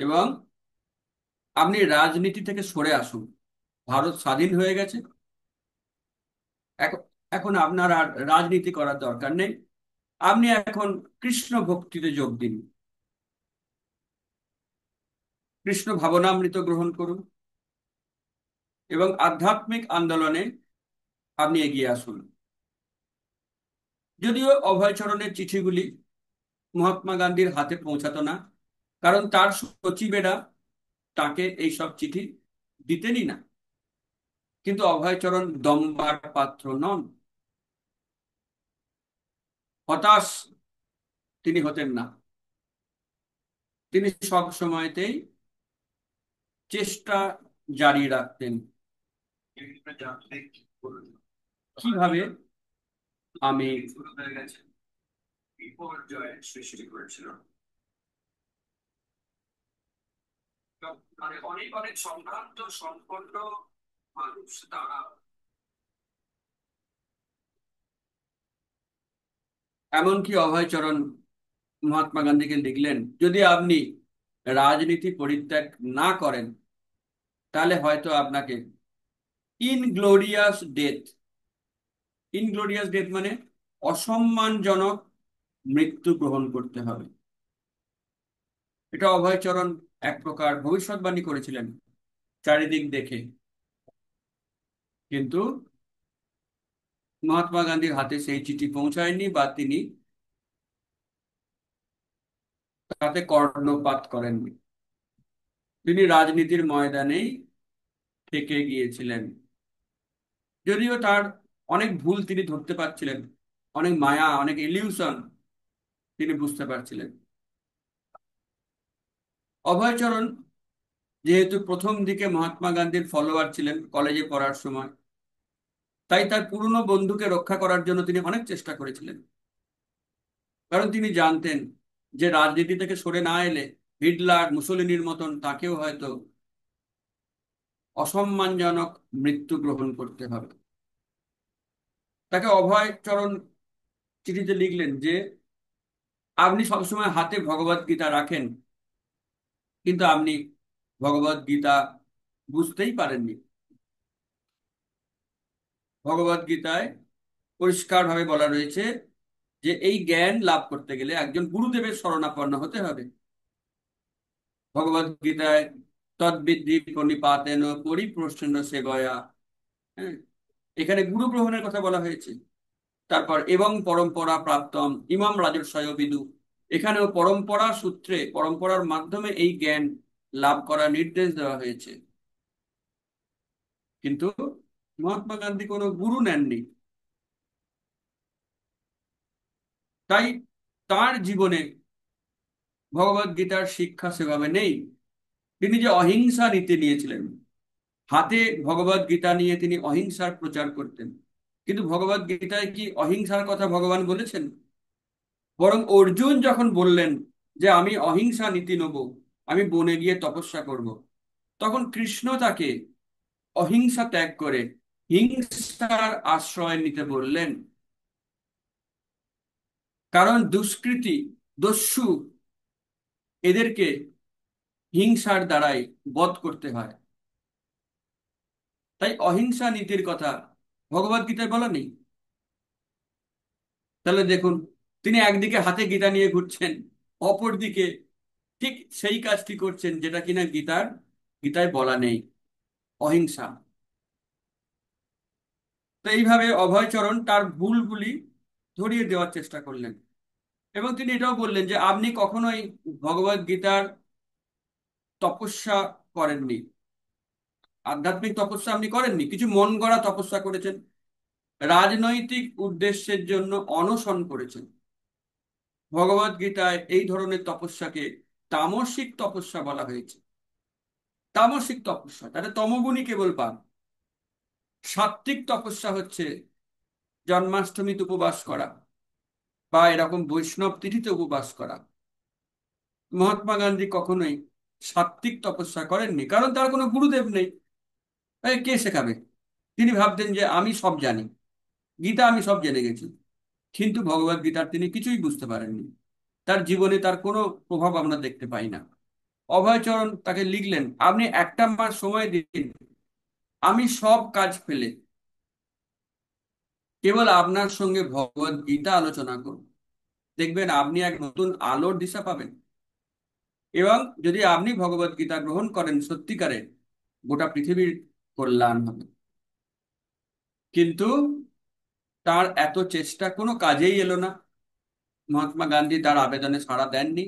এবং আপনি রাজনীতি থেকে সরে আসুন। ভারত স্বাধীন হয়ে গেছে, এখন এখন আপনার আর রাজনীতি করার দরকার নেই। আপনি এখন কৃষ্ণ ভক্তিতে যোগ দিন, কৃষ্ণ ভাবনামৃত গ্রহণ করুন, এবং আধ্যাত্মিক আন্দোলনে আপনি এগিয়ে আসুন। যদিও অভয়চরণের চিঠিগুলি মহাত্মা গান্ধীর হাতে পৌঁছাতো না, কারণ তার সচিবেরা তাকে এইসব চিঠি দিতেনই না। কিন্তু অভয়চরণ দম্বার পাত্র নন, হতাশ তিনি হতেন না। তিনি সব সময়তেই চেষ্টা জারি রাখতেন, কিভাবে আমি বিপর্যয়ের সৃষ্টি করেছিল। মানে অনেক অনেক সম্ভ্রান্ত সম্পন্ন মানুষ তারা, এমনকি অভয়চরণ মহাত্মা গান্ধীকে লিখলেন, যদি আপনি রাজনীতি পরিত্যাগ না করেন, তাহলে হয়তো আপনাকে ইনগ্লোরিয়াস ডেথ, ইনগ্লোরিয়াস ডেথ মানে অসম্মানজনক মৃত্যু গ্রহণ করতে হবে। এটা অভয়চরণ এক প্রকার ভবিষ্যৎবাণী করেছিলেন চারিদিক দেখে। কিন্তু মহাত্মা গান্ধীর হাতে সেই চিঠি পৌঁছায়নি, বা তিনি তাতে কর্ণপাত করেননি। তিনি রাজনীতির ময়দানেই থেকে গিয়েছিলেন, যদিও তার অনেক ভুল তিনি ধরতে পারছিলেন, অনেক মায়া, অনেক ইলিউশন তিনি বুঝতে পারছিলেন। অভয়চরণ যেহেতু প্রথম দিকে মহাত্মা গান্ধীর ফলোয়ার ছিলেন কলেজে পড়ার সময়, তাই তার পুরনো বন্ধুকে রক্ষা করার জন্য তিনি অনেক চেষ্টা করেছিলেন। কারণ তিনি জানতেন যে রাজনীতি থেকে সরে না এলে হিটলার, মুসোলিনির মতন তাকেও হয়তো অসম্মানজনক মৃত্যু গ্রহণ করতে হবে। তাকে অভয়চরণ চিঠিতে লিখলেন যে আপনি সবসময় হাতে ভগবত গীতা রাখেন, কিন্তু আপনি ভগবত গীতা বুঝতেই পারেননি। ভগবত গীতায় পরিষ্কারভাবে বলা রয়েছে যে এই জ্ঞান লাভ করতে গেলে একজন গুরুদেবের শরণাপন্ন হতে হবে। ভগবত গীতায় তদ্বিদ্ধি প্রণিপাতেন পরিপ্রশ্ন সেবয়া, হ্যাঁ, এখানে গুরু গ্রহণের কথা বলা হয়েছে। তারপর এবং পরম্পরা প্রাপ্তম ইমাম রাজর্ষয় বিদু, এখানেও পরম্পরা সূত্রে, পরম্পরার মাধ্যমে এই জ্ঞান লাভ করার নির্দেশ দেওয়া হয়েছে। কিন্তু মহাত্মা গান্ধী কোনো গুরু নেননি, তাই তার জীবনে ভগবত গীতার শিক্ষা সেভাবে নেই। তিনি যে অহিংসা নীতি নিয়েছিলেন, হাতে ভগবত গীতা নিয়ে তিনি অহিংসার প্রচার করতেন, কিন্তু ভগবত গীতায় কি অহিংসার কথা ভগবান বলেছেন? বরং অর্জুন যখন বললেন যে আমি অহিংসা নীতি নেব, আমি বনে গিয়ে তপস্যা করব, তখন কৃষ্ণ তাকে অহিংসা ত্যাগ করে হিংসার আশ্রয় নিতে বললেন। কারণ দুষ্কৃতী, দস্যু, এদেরকে হিংসার দ্বারাই বধ করতে হয়। তাই অহিংসা নীতির কথা ভগবত গীতায় বলা নেই। তাহলে দেখুন, তিনি একদিকে হাতে গীতা নিয়ে ঘুরছেন, অপরদিকে ঠিক সেই কাজটি করছেন যেটা কিনা গীতায় বলা নেই, অহিংসা। তো এইভাবে অভয়চরণ তার ভুলগুলি ধরিয়ে দেওয়ার চেষ্টা করলেন। এবং তিনি এটাও বললেন যে আপনি কখনোই ভগবত গীতার তপস্যা করেননি, আধ্যাত্মিক তপস্যা আপনি করেননি, কিছু মন গড়া তপস্যা করেছেন, রাজনৈতিক উদ্দেশ্যের জন্য অনশন করেছেন। ভগবত গীতায় এই ধরনের তপস্যাকে তামসিক তপস্যা বলা হয়েছে। তামসিক তপস্যা, তাহলে তমগুণই কেবল পান। সাত্ত্বিক তপস্যা হচ্ছে জন্মাষ্টমীতে উপবাস করা বা এরকম বৈষ্ণব তিথিতে উপবাস করা। মহাত্মা গান্ধী কখনোই সাত্ত্বিক তপস্যা করেননি, কারণ তার কোনো গুরুদেব নেই। তাই কে শেখাবে? তিনি ভাবতেন যে আমি সব জানি, গীতা আমি সব জেনে গেছি। কিন্তু ভগবত গীতার তিনি কিছুই বুঝতে পারেননি। তার জীবনে তার কোনো প্রভাব আমরা দেখতে পাই না। অভয়চরণ তাকে লিখলেন, আপনি একটা মাস সময় দিন, আমি সব কাজ ফেলে কেবল আপনার সঙ্গে ভগবত গীতা আলোচনা করুন। দেখবেন আপনি এক নতুন আলোর দিশা পাবেন। এবং যদি আপনি ভগবত গীতা গ্রহণ করেন সত্যিকারে, গোটা পৃথিবীর কল্যাণ হবে। কিন্তু তার এত চেষ্টা কোনো কাজেই এলো না। মহাত্মা গান্ধী তার আবেদনে সাড়া দেননি।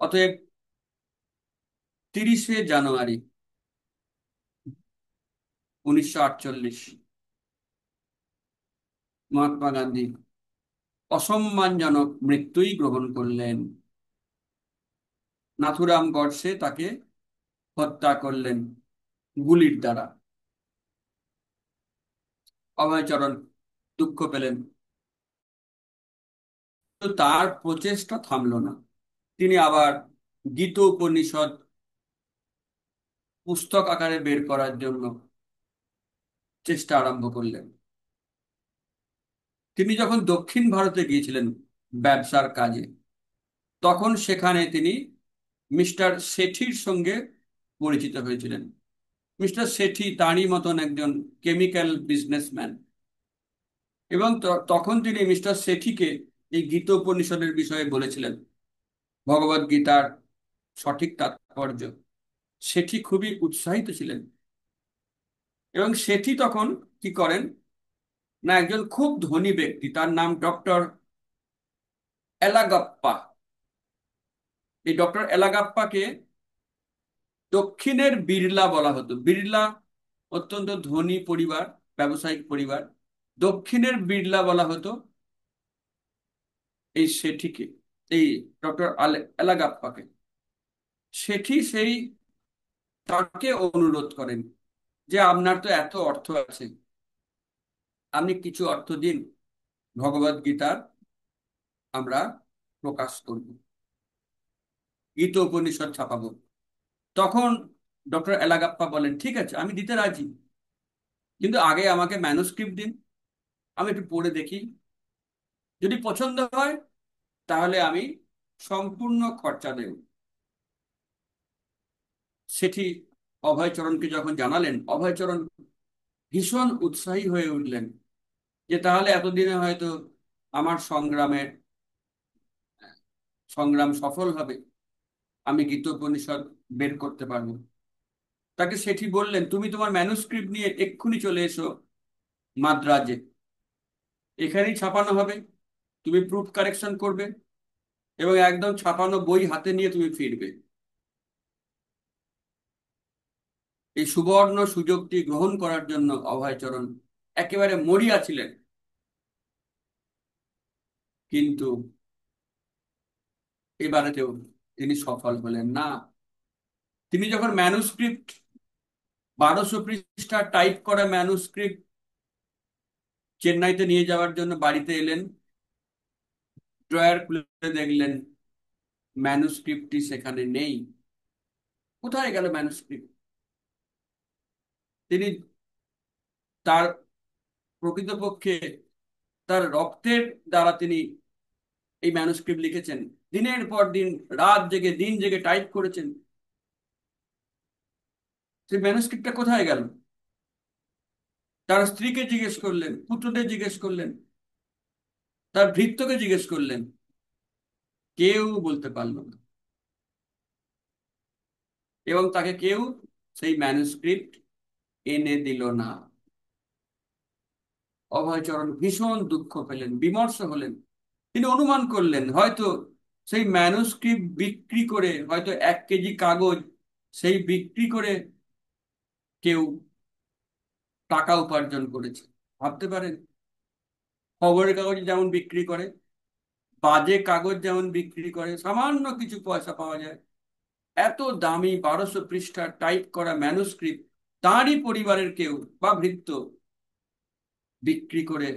অতএব 30শে জানুয়ারি 1948 মহাত্মা গান্ধী অসম্মানজনক মৃত্যুই গ্রহণ করলেন। নাথুরাম গডসে তাকে হত্যা করলেন গুলির দ্বারা। অভয়চরণ দুঃখ পেলেন, তো তার প্রচেষ্টা থামলো না। তিনি আবার গীত উপনিষদ পুস্তক আকারে বের করার জন্য চেষ্টা আরম্ভ করলেন। তিনি যখন দক্ষিণ ভারতে গিয়েছিলেন ব্যবসার কাজে, তখন সেখানে তিনি মিস্টার শেঠির সঙ্গে পরিচিত হয়েছিলেন। মিস্টার শেঠি তাঁরই মতন একজন কেমিক্যাল বিজনেসম্যান। এবং তখন তিনি মিস্টার শেঠিকে এই গীত উপনিষদের বিষয়ে বলেছিলেন, ভগবত গীতার সঠিক তাৎপর্য। শেঠি খুবই উৎসাহিত ছিলেন। এবং শেঠি তখন কি করেন না, একজন খুব ধনী ব্যক্তি, তার নাম ডক্টর এলাগাপ্পা। এই ডক্টর এলাগাপ্পাকে দক্ষিণের বিড়লা বলা হতো। বিড়লা অত্যন্ত ধনী পরিবার, ব্যবসায়িক পরিবার। দক্ষিণের বিড়লা বলা হতো এই শেঠিকে, এই ডক্টর এলাগাপ্পাকে। শেঠি তাকে অনুরোধ করেন যে আপনার তো এত অর্থ আছে, আপনি কিছু অর্থ দিন, ভগবত গীতার আমরা প্রকাশ করব, গীত উপনিষদ ছাপাবো। তখন ডক্টর এলাগাপ্পা বলেন, ঠিক আছে, আমি দিতে রাজি, কিন্তু আগে আমাকে ম্যানুস্ক্রিপ্ট দিন, আমি একটু পড়ে দেখি, যদি পছন্দ হয় তাহলে আমি সম্পূর্ণ খরচা দেব। সেটি অভয়চরণকে যখন জানালেন, অভয়চরণ ভীষণ উৎসাহী হয়ে উঠলেন যে তাহলে এতদিনে হয়তো আমার সংগ্রাম সফল হবে, আমি গীতোপনিষদ বের করতে পারবো। তাকে সেটি বললেন, তুমি তোমার ম্যানুস্ক্রিপ্ট নিয়ে এক্ষুনি চলে এসো মাদ্রাজে, এখানেই ছাপানো হবে, তুমি প্রুফ কারেকশন করবে এবং একদম ছাপানো বই হাতে নিয়ে তুমি ফিরবে। এই সুবর্ণ সুযোগটি গ্রহণ করার জন্য অভয়চরণ একেবারে মরিয়া ছিলেন। কিন্তু এবারেতেও তিনি সফল হলেন না। তিনি যখন ম্যানুস্ক্রিপ্ট, 1200 পৃষ্ঠা টাইপ করা ম্যানুস্ক্রিপ্ট চেন্নাইতে নিয়ে যাওয়ার জন্য বাড়িতে এলেন, ড্রয়ার খুলে দেখলেন ম্যানুস্ক্রিপ্টটি সেখানে নেই। কোথায় গেল ম্যানুস্ক্রিপ্ট? তিনি তার প্রকৃতপক্ষে তার রক্তের দ্বারা তিনি এই ম্যানুস্ক্রিপ্ট লিখেছেন, দিনের পর দিন, রাত জেগে দিন জেগে টাইপ করেছেন। সেই ম্যানুস্ক্রিপ্টটা কোথায় গেল? তার স্ত্রীকে জিজ্ঞেস করলেন, পুত্রদের জিজ্ঞেস করলেন, তার ভৃত্যকে জিজ্ঞেস করলেন, কেউ বলতে পারল না। এবং তাকে কেউ সেই ম্যানুস্ক্রিপ্ট এনে দিল না। অভয়চরণ ভীষণ দুঃখ পেলেন, বিমর্ষ হলেন। তিনি অনুমান করলেন হয়তো সেই ম্যানুস্ক্রিপ্ট বিক্রি করে, হয়তো 1 কেজি কাগজ সেই বিক্রি করে কেউ টাকা উপার্জন করেছে। ভাবতে পারেন, খবরের কাগজ যেমন বিক্রি করে, বাজে কাগজ যেমন বিক্রি করে, সামান্য কিছু পয়সা পাওয়া যায়, এত দামি 1200 পৃষ্ঠার টাইপ করা ম্যানুস্ক্রিপ্ট তাঁরই পরিবারের কেউ বা ভৃত্য বিক্রি করে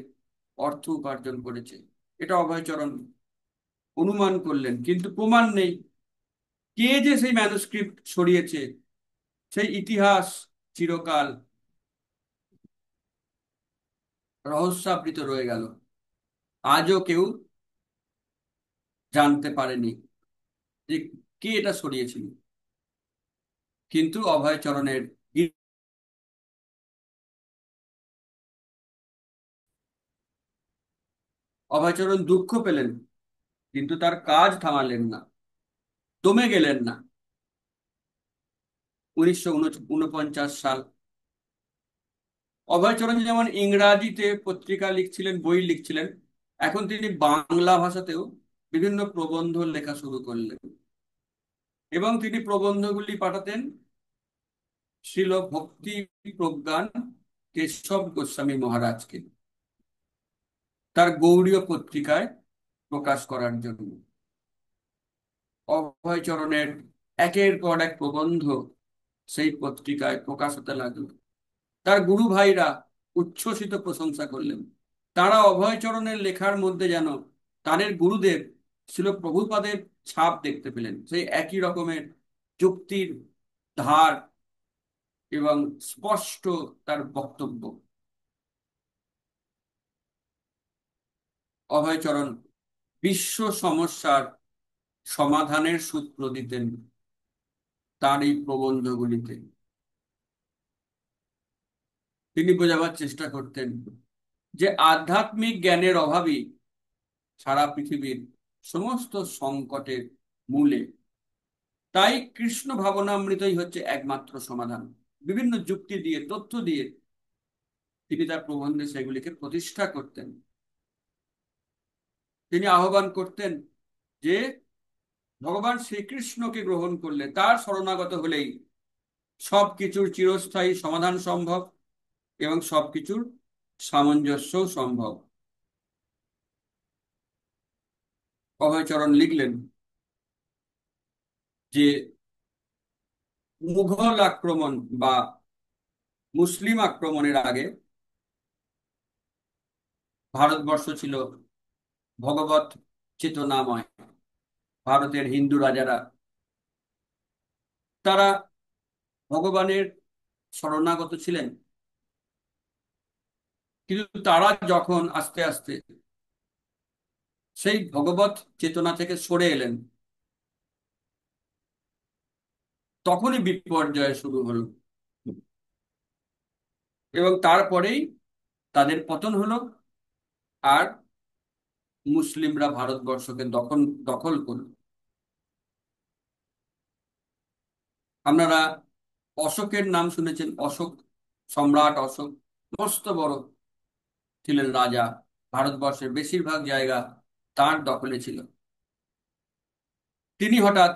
অর্থ উপার্জন করেছে। এটা অভয়চরণ অনুমান করলেন, কিন্তু প্রমাণ নেই। কে যে সেই ম্যানুস্ক্রিপ্ট সরিয়েছে, সেই ইতিহাস চিরকাল রহস্যাবৃত রয়ে গেল। আজও কেউ জানতে পারেনি যে কে এটা সরিয়েছিল। কিন্তু অভয়চরণের অভয়চরণ দুঃখ পেলেন, কিন্তু তার কাজ থামালেন না, দমে গেলেন না। 1949 সাল, অভয়চরণ যেমন ইংরাজিতে পত্রিকা লিখছিলেন, বই লিখছিলেন, এখন তিনি বাংলা ভাষাতেও বিভিন্ন প্রবন্ধ লেখা শুরু করলেন। এবং তিনি প্রবন্ধগুলি পাঠাতেন শ্রীল ভক্তি প্রজ্ঞান কেশব গোস্বামী মহারাজকে, তার গৌড়ীয় পত্রিকায় প্রকাশ করার জন্য। অভয়চরণের একের পর এক প্রবন্ধ সেই পত্রিকায় প্রকাশ হতে লাগলো। তার গুরু ভাইরা উচ্ছ্বসিত প্রশংসা করলেন। তারা অভয়চরণের লেখার মধ্যে যেন তাদের গুরুদেব ছিল প্রভুপাদের ছাপ দেখতে পেলেন, সেই একই রকমের যুক্তির ধার এবং স্পষ্ট তার বক্তব্য। অভয়চরণ বিশ্ব সমস্যার সমাধানের সূত্র দিতেন তার এই প্রবন্ধগুলিতে। তিনি বোঝাবার চেষ্টা করতেন যে আধ্যাত্মিক জ্ঞানের অভাবই সারা পৃথিবীর সমস্ত সংকটের মূলে। তাই কৃষ্ণ ভাবনামৃতই হচ্ছে একমাত্র সমাধান। বিভিন্ন যুক্তি দিয়ে, তথ্য দিয়ে তিনি তার প্রবন্ধে সেগুলিকে প্রতিষ্ঠা করতেন। তিনি আহ্বান করতেন যে ভগবান শ্রীকৃষ্ণকে গ্রহণ করলে, তার শরণাগত হলেই সবকিছুর চিরস্থায়ী সমাধান সম্ভব এবং সবকিছুর সামঞ্জস্যও সম্ভব। অভয়চরণ লিখলেন যে মুঘল আক্রমণ বা মুসলিম আক্রমণের আগে ভারতবর্ষ ছিল ভগবত চেতনাময়। ভারতের হিন্দু রাজারা, তারা ভগবানের শরণাগত ছিলেন, কিন্তু তারা যখন আস্তে আস্তে সেই ভগবত চেতনা থেকে সরে এলেন, তখনই বিপর্যয় শুরু হলো। এবং তারপরেই তাদের পতন হলো, আর মুসলিমরা ভারতবর্ষকে দখল করল। আপনারা অশোকের নাম শুনেছেন, অশোক, সম্রাট অশোক মস্ত বড় ছিলেন রাজা। ভারতবর্ষের বেশিরভাগ জায়গা তার দখলে ছিল। তিনি হঠাৎ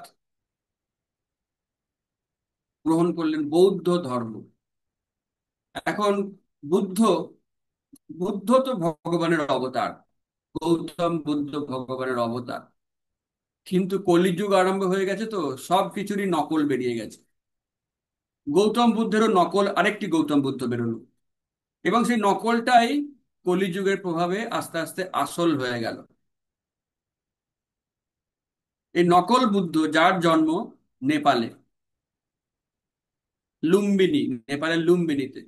গ্রহণ করলেন বৌদ্ধ ধর্ম। এখন বুদ্ধ বুদ্ধ তো ভগবানের অবতার, গৌতম বুদ্ধ ভগবানের অবতার, কিন্তু কলিযুগ আরম্ভ হয়ে গেছে, তো সব কিছুরই নকল বেরিয়ে গেছে। গৌতম বুদ্ধেরও নকল আরেকটি গৌতম বুদ্ধ বেরোলো, এবং সেই নকলটাই কলিযুগের প্রভাবে আস্তে আস্তে আসল হয়ে গেল। এই নকল বুদ্ধ, যার জন্ম নেপালে, লুম্বিনী, নেপালের লুম্বিনীতে,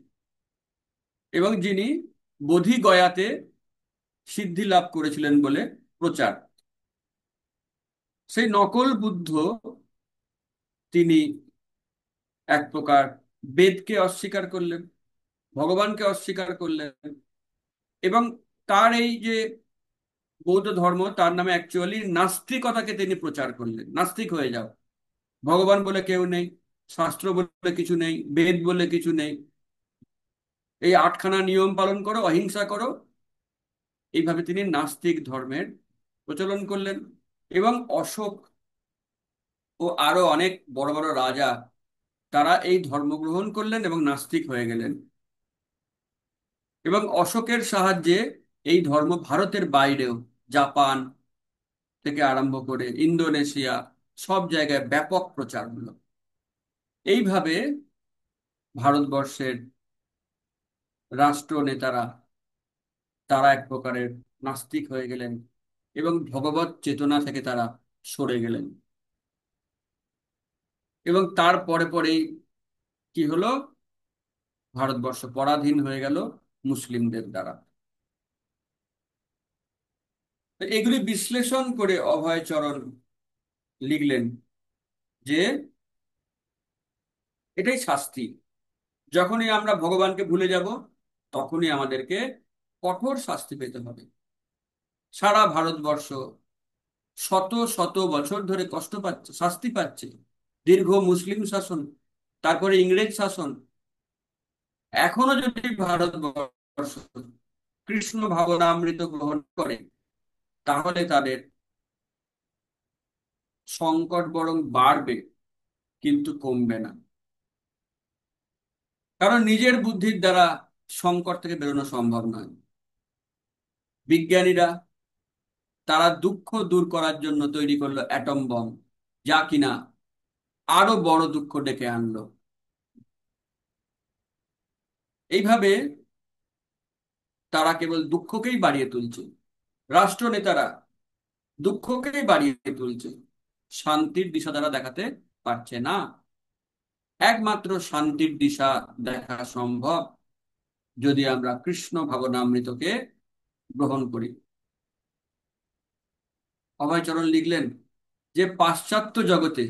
এবং যিনি বোধি গয়াতে সিদ্ধি লাভ করেছিলেন বলে প্রচার। সেই নকল বুদ্ধ তিনি এক প্রকার বেদকে অস্বীকার করলেন, ভগবানকে অস্বীকার করলেন, এবং তার এই যে বৌদ্ধ ধর্ম তার নামে অ্যাকচুয়ালি নাস্তিকতাকে তিনি প্রচার করলেন। নাস্তিক হয়ে যাও, ভগবান বলে কেউ নেই, শাস্ত্র বলে কিছু নেই, বেদ বলে কিছু নেই, এই আটখানা নিয়ম পালন করো, অহিংসা করো। এইভাবে তিনি নাস্তিক ধর্মের প্রচলন করলেন। এবং অশোক ও আরো অনেক বড় বড় রাজা তারা এই ধর্ম গ্রহণ করলেন এবং নাস্তিক হয়ে গেলেন। এবং অশোকের সাহায্যে এই ধর্ম ভারতের বাইরেও, জাপান থেকে আরম্ভ করে ইন্দোনেশিয়া, সব জায়গায় ব্যাপক প্রচার হলো। এইভাবে ভারতবর্ষের রাষ্ট্র নেতারা তারা এক প্রকারের নাস্তিক হয়ে গেলেন এবং ভগবত চেতনা থেকে তারা সরে গেলেন। এবং তার পরে পরেই কি হলো, ভারতবর্ষ পরাধীন হয়ে গেল মুসলিমদের দ্বারা। তো এগুলি বিশ্লেষণ করে অভয়চরণ লিখলেন যে এটাই শাস্তি। যখনই আমরা ভগবানকে ভুলে যাব, তখনই আমাদেরকে কঠোর শাস্তি পেতে হবে। সারা ভারতবর্ষ শত শত বছর ধরে কষ্ট পাচ্ছে, শাস্তি পাচ্ছে। দীর্ঘ মুসলিম শাসন, তারপরে ইংরেজ শাসন। এখনো যদি ভারতবর্ষ কৃষ্ণ ভাবনামৃত গ্রহণ করে, তাহলে তাদের সংকট বরং বাড়বে, কিন্তু কমবে না। কারণ নিজের বুদ্ধির দ্বারা সংকট থেকে বেরোনো সম্ভব নয়। বিজ্ঞানীরা তারা দুঃখ দূর করার জন্য তৈরি করলো অ্যাটম বম, যা কিনা আরো বড় দুঃখ ডেকে আনলো। এইভাবে তারা কেবল দুঃখকেই বাড়িয়ে তুলছে। রাষ্ট্রনেতারা দুঃখকেই বাড়িয়ে তুলছে, শান্তির দিশা তারা দেখাতে পারছে না। একমাত্র শান্তির দিশা দেখা সম্ভব যদি আমরা কৃষ্ণ ভাবনামৃতকে গ্রহণ করি। অভয়চরণ লিখলেন যে পাশ্চাত্য জগতে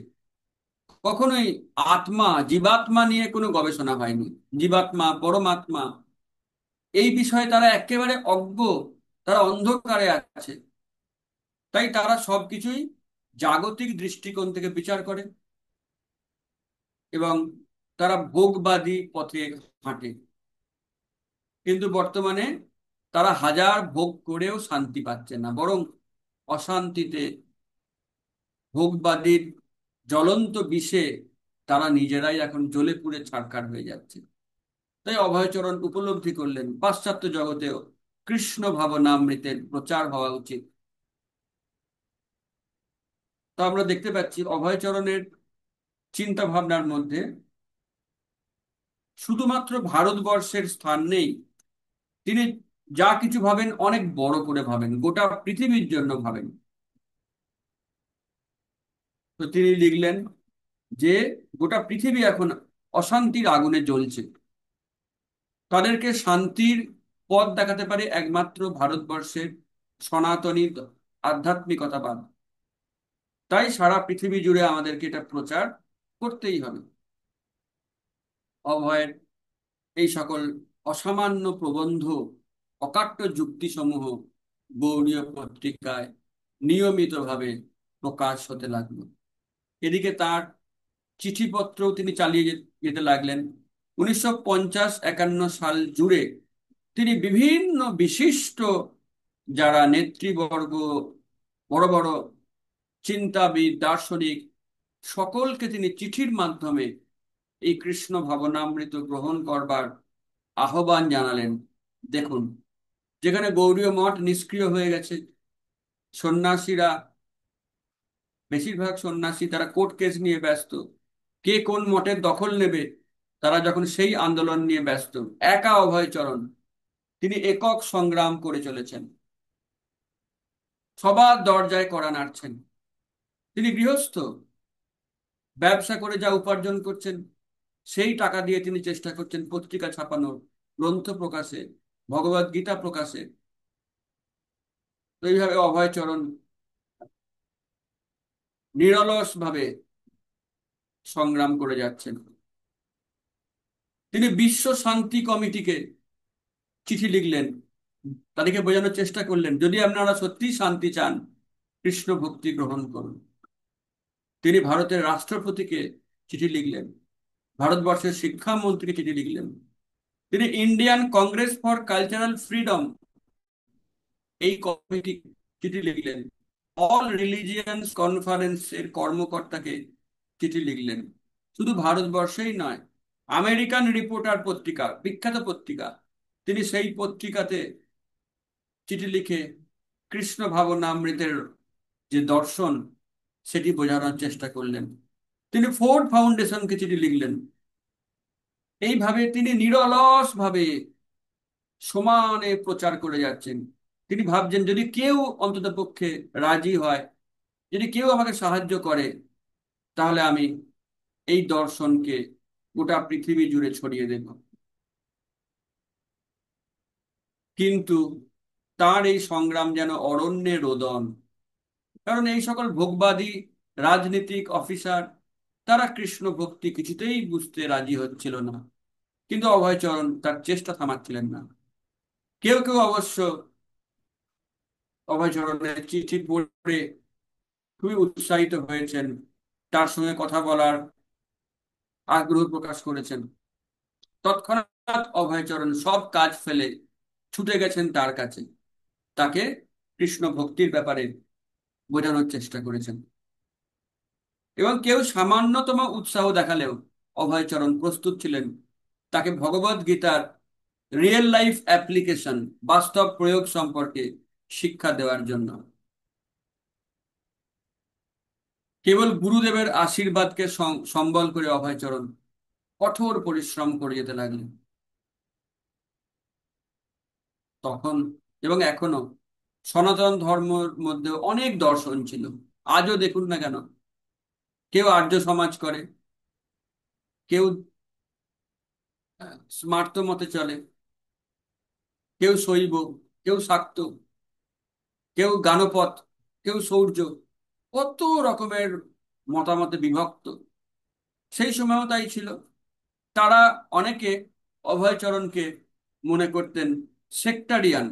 কখনোই আত্মা, জীবাত্মা নিয়ে কোনো গবেষণা হয়নি। জীবাত্মা, পরমাত্মা, এই বিষয়ে তারা একেবারে অজ্ঞ, তারা অন্ধকারে আছে। তাই তারা সবকিছুই জাগতিক দৃষ্টিকোণ থেকে বিচার করে এবং তারা ভোগবাদী পথে হাঁটে। কিন্তু বর্তমানে তারা হাজার ভোগ করেও শান্তি পাচ্ছে না, বরং অশান্তিতে, ভোগবাদীর জ্বলন্ত বিষে তারা নিজেরাই এখন জ্বলে পুড়ে ছারখার হয়ে যাচ্ছে। তাই অভয়চরণ উপলব্ধি করলেন পাশ্চাত্য জগতেও কৃষ্ণ ভাবনামৃতের প্রচার হওয়া উচিত। তো আমরা দেখতে পাচ্ছি অভয়চরণের চিন্তা ভাবনার মধ্যে শুধুমাত্র ভারতবর্ষের স্থান নেই। তিনি যা কিছু ভাবেন অনেক বড় করে ভাবেন, গোটা পৃথিবীর জন্য ভাবেন। তো তিনি লিখলেন যে গোটা পৃথিবী এখন অশান্তির আগুনে জ্বলছে, তাদেরকে শান্তির পথ দেখাতে পারে একমাত্র ভারতবর্ষের সনাতনী আধ্যাত্মিকতাবাদ। তাই সারা পৃথিবী জুড়ে আমাদেরকে এটা প্রচার করতেই হবে। অভয়ের এই সকল অসামান্য প্রবন্ধ, অকাট্য যুক্তিসমূহ গৌড়ীয় পত্রিকায় নিয়মিতভাবে প্রকাশ হতে লাগলো। এদিকে তার চিঠিপত্রও তিনি চালিয়ে যেতে লাগলেন। 1950-51 সাল জুড়ে তিনি বিভিন্ন বিশিষ্ট যারা নেতৃবর্গ, বড় বড় চিন্তাবিদ, দার্শনিক, সকলকে তিনি চিঠির মাধ্যমে এই কৃষ্ণ ভাবনামৃত গ্রহণ করবার আহ্বান জানালেন। দেখুন, যেখানে গৌড়ীয় মঠ নিষ্ক্রিয় হয়ে গেছে, সন্ন্যাসীরা, বেশিরভাগ সন্ন্যাসী তারা কোর্ট কেস নিয়ে ব্যস্ত, কে কোন মঠের দখল নেবে, তারা যখন সেই আন্দোলন নিয়ে ব্যস্ত, একা অভয়চরণ তিনি একক সংগ্রাম করে চলেছেন, সবার দরজায় কড়া নাড়ছেন। তিনি গৃহস্থ, ব্যবসা করে যা উপার্জন করছেন সেই টাকা দিয়ে তিনি চেষ্টা করছেন পত্রিকা ছাপানোর, গ্রন্থ প্রকাশে, ভগবদ গীতা প্রকাশে। তো এইভাবে অভয়চরণ নিরলস ভাবে সংগ্রাম করে যাচ্ছেন। তিনি বিশ্ব শান্তি কমিটিকে চিঠি লিখলেন, তাদেরকে বোঝানোর চেষ্টা করলেন যদি আপনারা সত্যি শান্তি চান, কৃষ্ণ ভক্তি গ্রহণ করুন। তিনি ভারতের রাষ্ট্রপতিকে চিঠি লিখলেন, ভারতবর্ষের শিক্ষামন্ত্রীকে চিঠি লিখলেন। তিনি Indian Congress for cultural freedom এই কমিটি চিঠি লিখলেন, অল রিলিজিয়ান্স কনফারেন্সের কর্মকর্তাকে চিঠি লিখলেন। শুধু ভারতবর্ষেই নয়, আমেরিকান রিপোর্টার পত্রিকা, বিখ্যাত পত্রিকা, তিনি সেই পত্রিকাতে চিঠি লিখে কৃষ্ণ ভাবনামৃতের যে দর্শন সেটি বোঝানোর চেষ্টা করলেন। তিনি ফোর্ড ফাউন্ডেশনকে চিঠি লিখলেন। এইভাবে তিনি নিরলস ভাবে সমানে প্রচার করে যাচ্ছেন। তিনি ভাবছেন যদি কেউ অন্তত পক্ষে রাজি হয়, যদি কেউ আমাকে সাহায্য করে, তাহলে আমি এই দর্শনকে গোটা পৃথিবী জুড়ে ছড়িয়ে দেব। কিন্তু তার এই সংগ্রাম যেন অরণ্যে রোদন। কারণ এই সকল ভোগবাদী রাজনীতিক অফিসার, তারা কৃষ্ণ ভক্তি কিছুতেই বুঝতে রাজি হচ্ছিল না। কিন্তু অভয়চরণ তার চেষ্টা থামাচ্ছিলেন না। কেউ কেউ অবশ্য অভয়চরণের চিঠি পড়ে খুবই উৎসাহিত হয়েছেন, তার সঙ্গে কথা বলার আগ্রহ প্রকাশ করেছেন। তৎক্ষণাৎ অভয়চরণ সব কাজ ফেলে ছুটে গেছেন তার কাছে, তাকে কৃষ্ণ ভক্তির ব্যাপারে বোঝানোর চেষ্টা করেছেন। এবং কেউ সামান্যতম উৎসাহ দেখালেও অভয়চরণ প্রস্তুত ছিলেন তাকে ভগবদ গীতার রিয়েল লাইফ অ্যাপ্লিকেশন, বাস্তব প্রয়োগ সম্পর্কে শিক্ষা দেওয়ার জন্য। কেবল গুরুদেবের আশীর্বাদকে সম্বল করে অভয়চরণ কঠোর পরিশ্রম করে যেতে লাগলেন। তখন এবং এখনো সনাতন ধর্মের মধ্যে অনেক দর্শন ছিল। আজও দেখুন না কেন, কেউ আর্য সমাজ করে, কেউ স্মার্ত মতে চলে, কেউ শৈব, কেউ শাক্ত, কেউ গানপথ, কেউ শৌর্য, কত রকমের মতামতে বিভক্ত। সেই সময়ও তাই ছিল। তারা অনেকে অভয়চরণকে মনে করতেন সেক্টারিয়ান,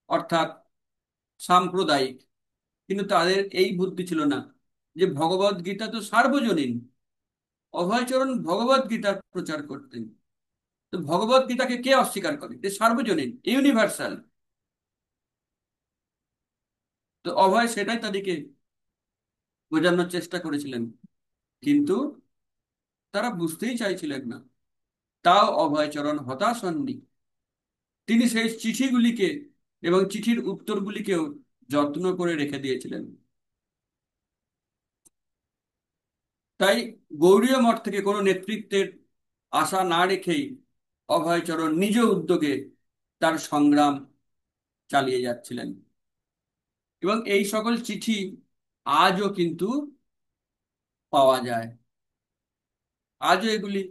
অর্থাৎ সাম্প্রদায়িক। কিন্তু তাদের এই বুদ্ধি ছিল না যে ভগবদ গীতা তো সার্বজনীন। অভয়চরণ ভগবদ গীতার প্রচার করতেন। তো ভগবদ গীতাকে কে অস্বীকার করে? যে সার্বজনীন, ইউনিভার্সাল। তো অভয় সেটাই তাদেরকে বোঝানোর চেষ্টা করেছিলেন, কিন্তু তারা বুঝতেই চাইছিলেন না। তাও অভয়চরণ হতাশ হননি। তিনি সেই চিঠিগুলিকে এবং চিঠির উত্তরগুলিকেও যত্ন করে রেখে দিয়েছিলেন। তাই গৌড়ীয় মঠ থেকে কোনো নেতৃত্বের আশা না রেখেই অভয়চরণ নিজ উদ্যোগে তার সংগ্রাম চালিয়ে যাচ্ছিলেন। এবং এই সকল চিঠি আজও কিন্তু পাওয়া যায়, আজও এগুলি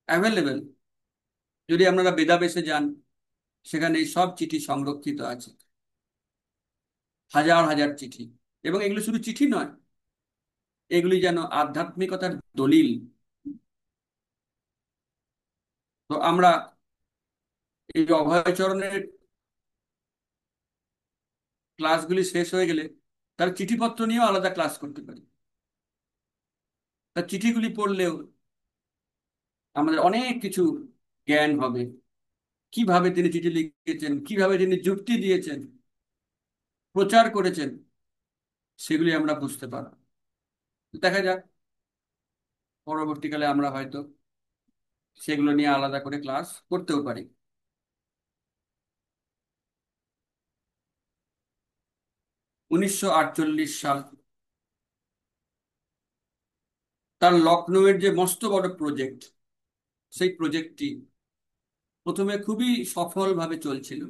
অ্যাভেলেবেল। যদি আপনারা বেদাবেসে যান, সেখানে এই সব চিঠি সংরক্ষিত আছে, হাজার হাজার চিঠি। এবং এগুলো শুধু চিঠি নয়, এগুলি যেন আধ্যাত্মিকতার দলিল। তো আমরা এই অভয়চরণের ক্লাসগুলি শেষ হয়ে গেলে তার চিঠিপত্র নিয়েও আলাদা ক্লাস করতে পারি। তার চিঠিগুলি পড়লেও আমাদের অনেক কিছু জ্ঞান হবে। কিভাবে তিনি চিঠি লিখেছেন, কিভাবে তিনি যুক্তি দিয়েছেন, প্রচার করেছেন, সেগুলি আমরা বুঝতে পারব। দেখা যাক, পরবর্তীকালে আমরা হয়তো সেগুলো নিয়ে আলাদা করে ক্লাস করতেও পারি। 1948 সাল, তার লখনৌয়ের যে মস্ত বড় প্রজেক্ট, সেই প্রজেক্টটি প্রথমে খুবই সফলভাবে চলছিল,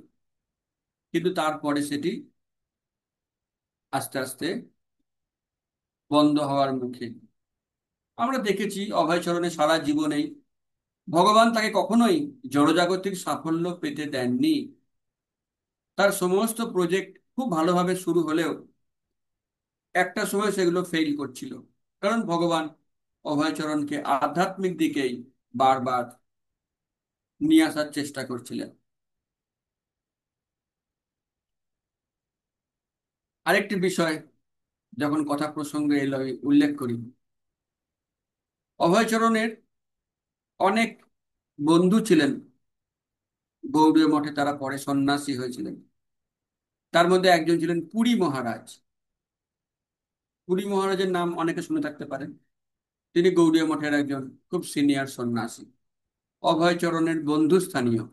কিন্তু তারপরে সেটি আস্তে আস্তে বন্ধ হওয়ার মুখে। আমরা দেখেছি অভয়চরণের সারা জীবনেই ভগবান তাকে কখনোই জড়জাগতিক সাফল্য পেতে দেননি। তার সমস্ত প্রজেক্ট খুব ভালোভাবে শুরু হলেও একটা সময় সেগুলো ফেল করছিল, কারণ ভগবান অভয়চরণকে আধ্যাত্মিক দিকেই বারবার নিয়ে আসার চেষ্টা করছিলেন। আরেকটি বিষয় যখন কথা প্রসঙ্গে এলো আমি উল্লেখ করি, অভয়চরণের অনেক বন্ধু ছিলেন গৌড়ীয় মঠে, তারা পরে সন্ন্যাসী হয়েছিলেন। তার মধ্যে একজন ছিলেন পুরী মহারাজ। পুরী মহারাজের নাম অনেকে শুনে থাকতে পারেন। তিনি গৌড়ীয় মঠের একজন খুব সিনিয়র সন্ন্যাসী, অভয়চরণের বন্ধুস্থানীয়।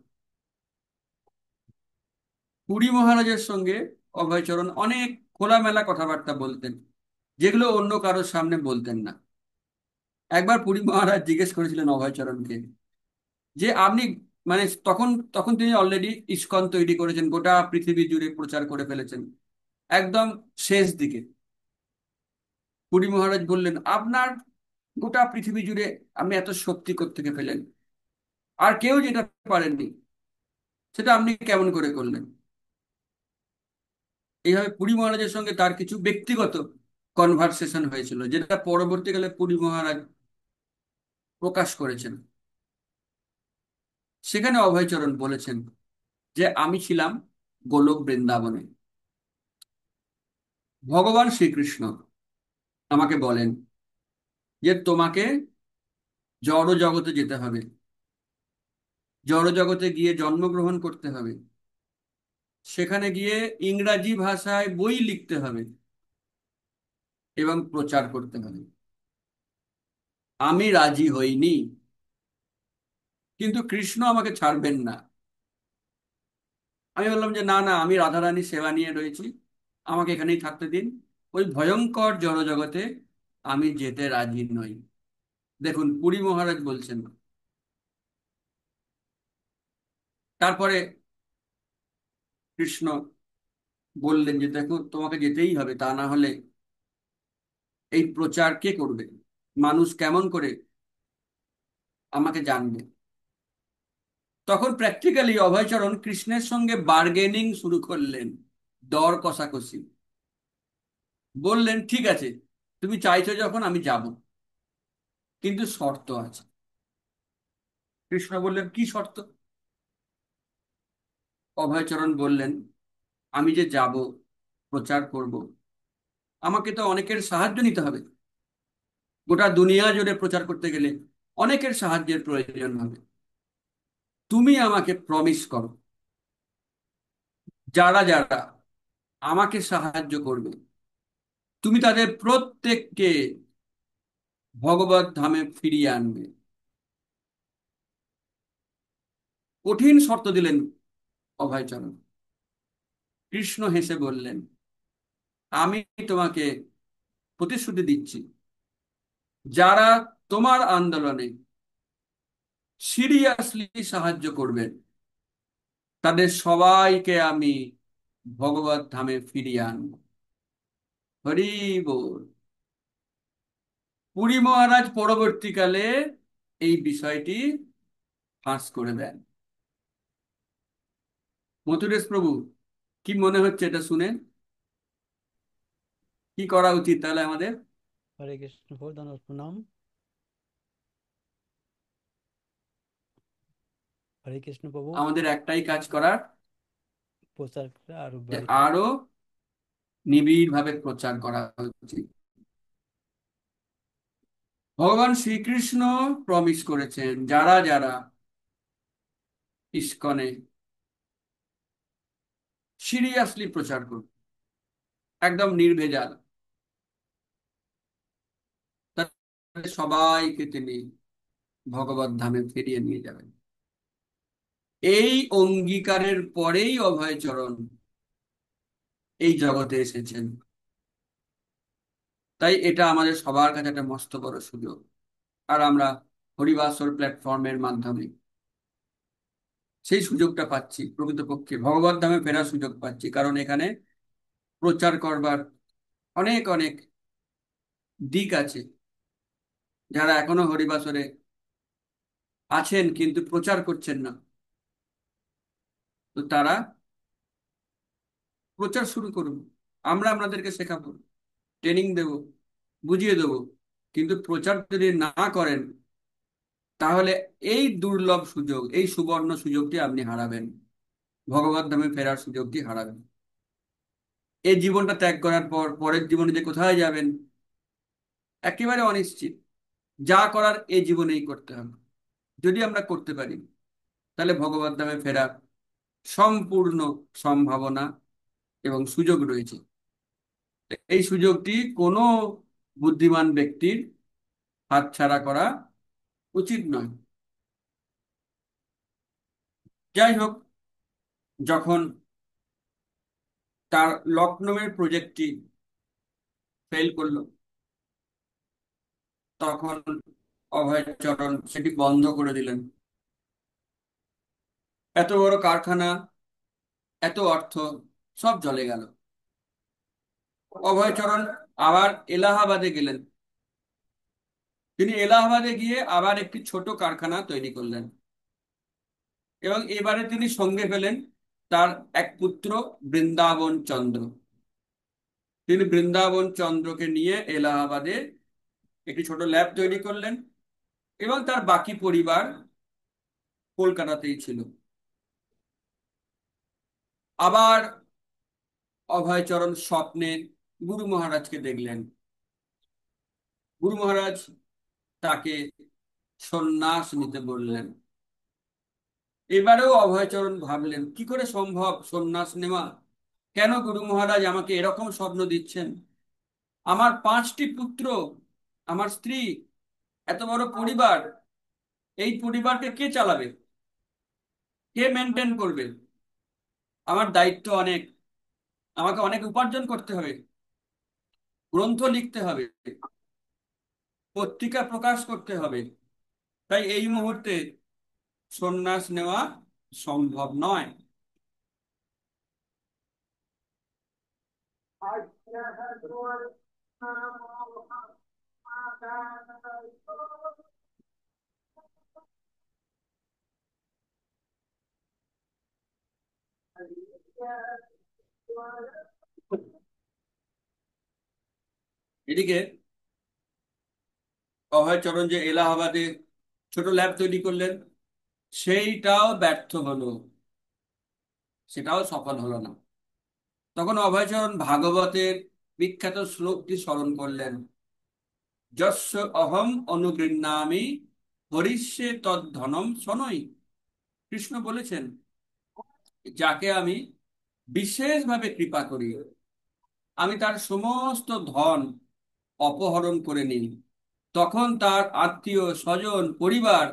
পুরী মহারাজের সঙ্গে অভয়চরণ অনেক খোলামেলা কথাবার্তা বলতেন, যেগুলো অন্য কারোর সামনে বলতেন না। একবার পুরী মহারাজ জিজ্ঞেস করেছিলেন অভয়চরণকে যে আপনি, মানে তখন তখন তিনি অলরেডি ইসকন তৈরি করেছেন, গোটা পৃথিবী জুড়ে প্রচার করে ফেলেছেন, একদম শেষ দিকে। পুরী মহারাজ বললেন, আপনার গোটা পৃথিবী জুড়ে আপনি এত শক্তি কোত্থেকে পেলেন? আর কেউ যেটা পারেননি সেটা আপনি কেমন করে করলেন? এইভাবে পুরী মহারাজের সঙ্গে তার কিছু ব্যক্তিগত কনভারসেশন হয়েছিল, যেটা পরবর্তীকালে পুরী মহারাজ প্রকাশ করেছেন। সেখানে অভয়চরণ বলেছেন যে আমি ছিলাম গোলক বৃন্দাবনে। ভগবান শ্রীকৃষ্ণ আমাকে বলেন যে তোমাকে জড় জগতে যেতে হবে, জড় জগতে গিয়ে জন্মগ্রহণ করতে হবে, সেখানে গিয়ে ইংরাজি ভাষায় বই লিখতে হবে এবং প্রচার করতে হবে। আমি রাজি হইনি, কিন্তু কৃষ্ণ আমাকে ছাড়বেন না। আমি বললাম যে না না, আমি রাধারানী সেবা নিয়ে রয়েছি, আমাকে এখানেই থাকতে দিন, ওই ভয়ঙ্কর জড়জগতে আমি যেতে রাজি নই। দেখুন পুরী মহারাজ বলছেন। তারপরে কৃষ্ণ বললেন যে দেখো, তোমাকে যেতেই হবে, তা না হলে এই প্রচার কে করবে? মানুষ কেমন করে আমাকে জানবে? তখন প্র্যাকটিক্যালি অভয়চরণ কৃষ্ণের সঙ্গে বার্গেনিং শুরু করলেন, দর কষাকষি। বললেন ঠিক আছে, তুমি চাইছো যখন আমি যাব, কিন্তু শর্ত আছে। কৃষ্ণ বললেন কি শর্ত? অভয়চরণ বললেন আমি যে যাব, প্রচার করব, আমাকে তো অনেকের সাহায্য নিতে হবে। গোটা দুনিয়া জুড়ে প্রচার করতে গেলে অনেকের সাহায্যের প্রয়োজন হবে। তুমি আমাকে প্রমিস করো, যারা যারা আমাকে সাহায্য করবে তুমি তাদের প্রত্যেককে ভগবত ধামে ফিরিয়ে আনবে। কঠিন শর্ত দিলেন অভয়চরণ। কৃষ্ণ হেসে বললেন আমি তোমাকে প্রতিশ্রুতি দিচ্ছি, যারা তোমার আন্দোলনে সিরিয়াসলি সাহায্য করবেন তাদের সবাইকে আমি ভগবত ধামে ফিরিয়ে আনবো। হরি বল। পুরী মহারাজ পরবর্তীকালে এই বিষয়টি ফাঁস করে দেন। মথুরেশ প্রভু, কি মনে হচ্ছে এটা শুনে? কি করা উচিত তাহলে আমাদের? হরে কৃষ্ণ প্রভু, ধন্যবাদ, প্রণাম। হরে কৃষ্ণ প্রভু। আমাদের একটাই কাজ করার, প্রচার করে আরো যে বাড়িতে। আরো নিবিড় ভাবে প্রচার করা উচিত। ভগবান শ্রীকৃষ্ণ প্রমিস করেছেন যারা যারা ইসকনে সিরিয়াসলি প্রচার করবে, একদম নির্ভেজাল, তাদের সবাইকে তিনি ভগবত ধামে ফিরিয়ে নিয়ে যাবেন। এই অঙ্গীকারের পরেই অভয়চরণ এই জগতে এসেছেন। তাই এটা আমাদের সবার কাছে একটা মস্ত বড় সুযোগ। আর আমরা হরিবাসর প্ল্যাটফর্মের মাধ্যমে সেই সুযোগটা পাচ্ছি, প্রকৃতপক্ষে ভগবত ধামে ফেরার সুযোগ পাচ্ছি, কারণ এখানে প্রচার করবার অনেক অনেক দিক আছে। যারা এখনো হরিবাসরে আছেন কিন্তু প্রচার করছেন না। তো তারা প্রচার শুরু করুন, আমরা আপনাদেরকে শেখাবো, ট্রেনিং দেব, বুঝিয়ে দেবো। কিন্তু প্রচার যদি না করেন, তাহলে এই দুর্লভ সুযোগ, এই সুবর্ণ সুযোগটি আপনি হারাবেন, ভগবত ধামে ফেরার সুযোগটি হারাবেন। এই জীবনটা ত্যাগ করার পর পরের জীবনে যে কোথায় যাবেন একেবারে অনিশ্চিত। যা করার এই জীবনেই করতে হবে। যদি আমরা করতে পারি, তাহলে ভগবত ধামে ফেরার সম্পূর্ণ সম্ভাবনা এবং সুযোগ রয়েছে। এই সুযোগটি কোনো বুদ্ধিমান ব্যক্তির হাতছাড়া করা উচিত নয়। যাই হোক, যখন তার লখনৌয়ের প্রজেক্টটি ফেল করলো, তখন অভয়চরণ সেটি বন্ধ করে দিলেন। এত বড় কারখানা, এত অর্থ, সব চলে গেল। অভয়চরণ আবার এলাহাবাদে গেলেন। তিনি এলাহাবাদে গিয়ে আবার একটি ছোট কারখানা তৈরি করলেন, এবং এবারে তিনি সঙ্গে পেলেন তার এক পুত্র বৃন্দাবন চন্দ্র। তিনি বৃন্দাবন চন্দ্রকে নিয়ে এলাহাবাদে একটি ছোট ল্যাব তৈরি করলেন, এবং তার বাকি পরিবার কলকাতাতেই ছিল। আবার অভয়চরণ স্বপ্নে গুরু মহারাজকে দেখলেন। গুরু মহারাজ তাকে সন্ন্যাস নিতে বললেন। এবারেও অভয়চরণ ভাবলেন, কি করে সম্ভব সন্ন্যাস নেওয়া? কেন গুরু মহারাজ আমাকে এরকম স্বপ্ন দিচ্ছেন? আমার 5টি পুত্র, আমার স্ত্রী, এত বড় পরিবার, এই পরিবারকে কে চালাবে, কে মেনটেন করবে? আমার দায়িত্ব অনেক, আমাকে অনেক উপার্জন করতে হবে, গ্রন্থ লিখতে হবে, পত্রিকা প্রকাশ করতে হবে। তাই এই মুহূর্তে সন্ন্যাস নেওয়া সম্ভব নয়। এদিকে অভয়চরণ যে এলাহাবাদে ছোট ল্যাব তৈরি করলেন, সেইটাও ব্যর্থ হলো, সেটাও সফল হলো না। তখন অভয়চরণ ভাগবতের বিখ্যাত শ্লোকটি স্মরণ করলেন, যস্য অহম অনুগৃহ্ণামি হরিষ্যে তদ্ধনম শনৈ। কৃষ্ণ বলেছেন, যাকে আমি বিশেষভাবে কৃপা করি, আমি তার সমস্ত ধন অপহরণ করে নিই, তখন তার আত্মীয় স্বজন পরিবার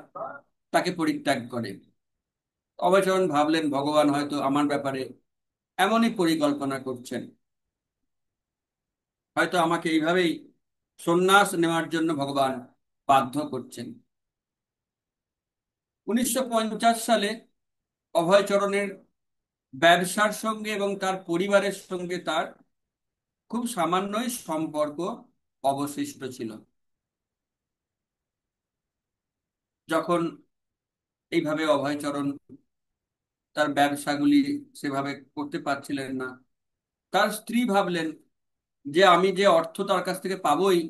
তাকে পরিত্যাগ করে। অবচরণ ভাবলেন, ভগবান হয়তো আমার ব্যাপারে এমনই পরিকল্পনা করছেন, হয়তো আমাকে এইভাবেই সন্ন্যাস নেওয়ার জন্য ভগবান বাধ্য করছেন। 1950 সালে অভয়চরণের ব্যবসার সঙ্গে এবং তার পরিবারের সঙ্গে তার খুব সামান্যই সম্পর্ক অবশিষ্ট ছিল। যখন এইভাবে অভয়চরণ তার ব্যবসাগুলি সেভাবে করতে পারছিলেন না, তার স্ত্রী ভাবলেন যে আমি যে অর্থ তার কাছ থেকে পাবোই,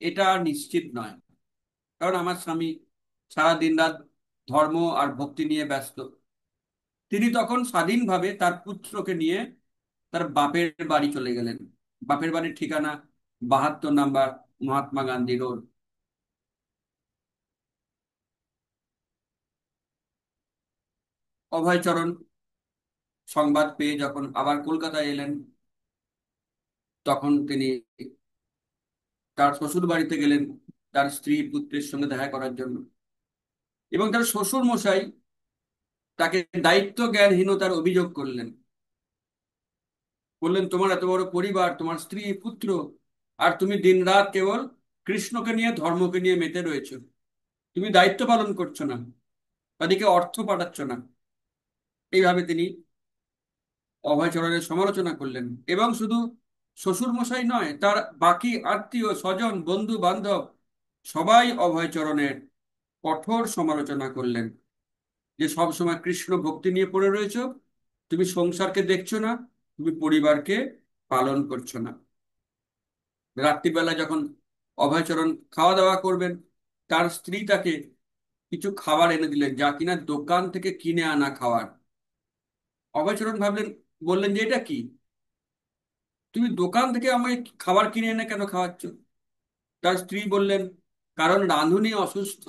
এটা নিশ্চিত নয়। কারণ আমার স্বামী সারা দিন রাত ধর্ম আর ভক্তি নিয়ে ব্যস্ত। তিনি তখন স্বাধীনভাবে তার পুত্রকে নিয়ে তার বাপের বাড়ি চলে গেলেন। বাপের বাড়ির ঠিকানা 72 নম্বর মহাত্মা গান্ধী রোড। অভয়চরণ সংবাদ পেয়ে যখন আবার কলকাতায় এলেন, তখন তিনি তার শ্বশুর বাড়িতে গেলেন তার স্ত্রী পুত্রের সঙ্গে দেখা করার জন্য। এবং তার শ্বশুর মশাই তাকে দায়িত্ব জ্ঞানহীনতার অভিযোগ করলেন। বললেন, তোমার এত বড় পরিবার, তোমার স্ত্রী পুত্র, আর তুমি দিনরাত কেবল কৃষ্ণকে নিয়ে ধর্মকে নিয়ে মেতে রয়েছো, তুমি দায়িত্ব পালন করছো না, তাদেরকে অর্থ পাঠাচ্ছ না। এইভাবে তিনি অভয়চরণের সমালোচনা করলেন। এবং শুধু শ্বশুর মশাই নয়, তার বাকি আত্মীয় স্বজন বন্ধু বান্ধব সবাই অভয়চরণের কঠোর সমালোচনা করলেন যে সব সময় কৃষ্ণ ভক্তি নিয়ে পড়ে রয়েছো, তুমি সংসারকে দেখছো না, তুমি পরিবারকে পালন করছো না। রাত্রিবেলা যখন অভয়চরণ খাওয়া দাওয়া করবেন, তার স্ত্রী তাকে কিছু খাবার এনে দিলেন যা কিনা দোকান থেকে কিনে আনা খাবার। অভয়চরণ ভাবলেন, বললেন যে এটা কি, তুমি দোকান থেকে আমায় খাবার কিনে এনে কেন খাওয়াচ্ছ? তার স্ত্রী বললেন, কারণ রাঁধুনি অসুস্থ,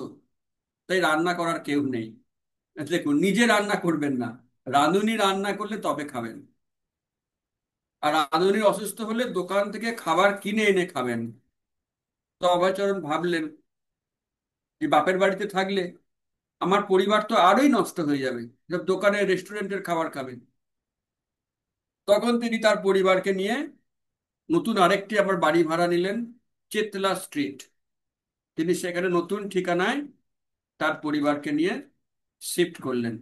তাই রান্না করার কেউ নেই। দেখুন, নিজে রান্না করবেন না, রাঁধুনি রান্না করলে তবে খাবেন। আর রাঁধুনি অসুস্থ হলে দোকান থেকে খাবার কিনে এনে খাবেন। তো অভয়চরণ ভাবলেন যে বাপের বাড়িতে থাকলে আমার পরিবার তো আরোই নষ্ট হয়ে যাবে, সব দোকানে রেস্টুরেন্টের খাবার খাবে। তখন তিনি তার পরিবারকে নিয়ে নতুন আরেকটি আবার বাড়ি ভাড়া নিলেন, চেতলা স্ট্রিট। তিনি সেখানে নতুন ঠিকানায় তার পরিবারকে নিয়ে শিফট করলেন।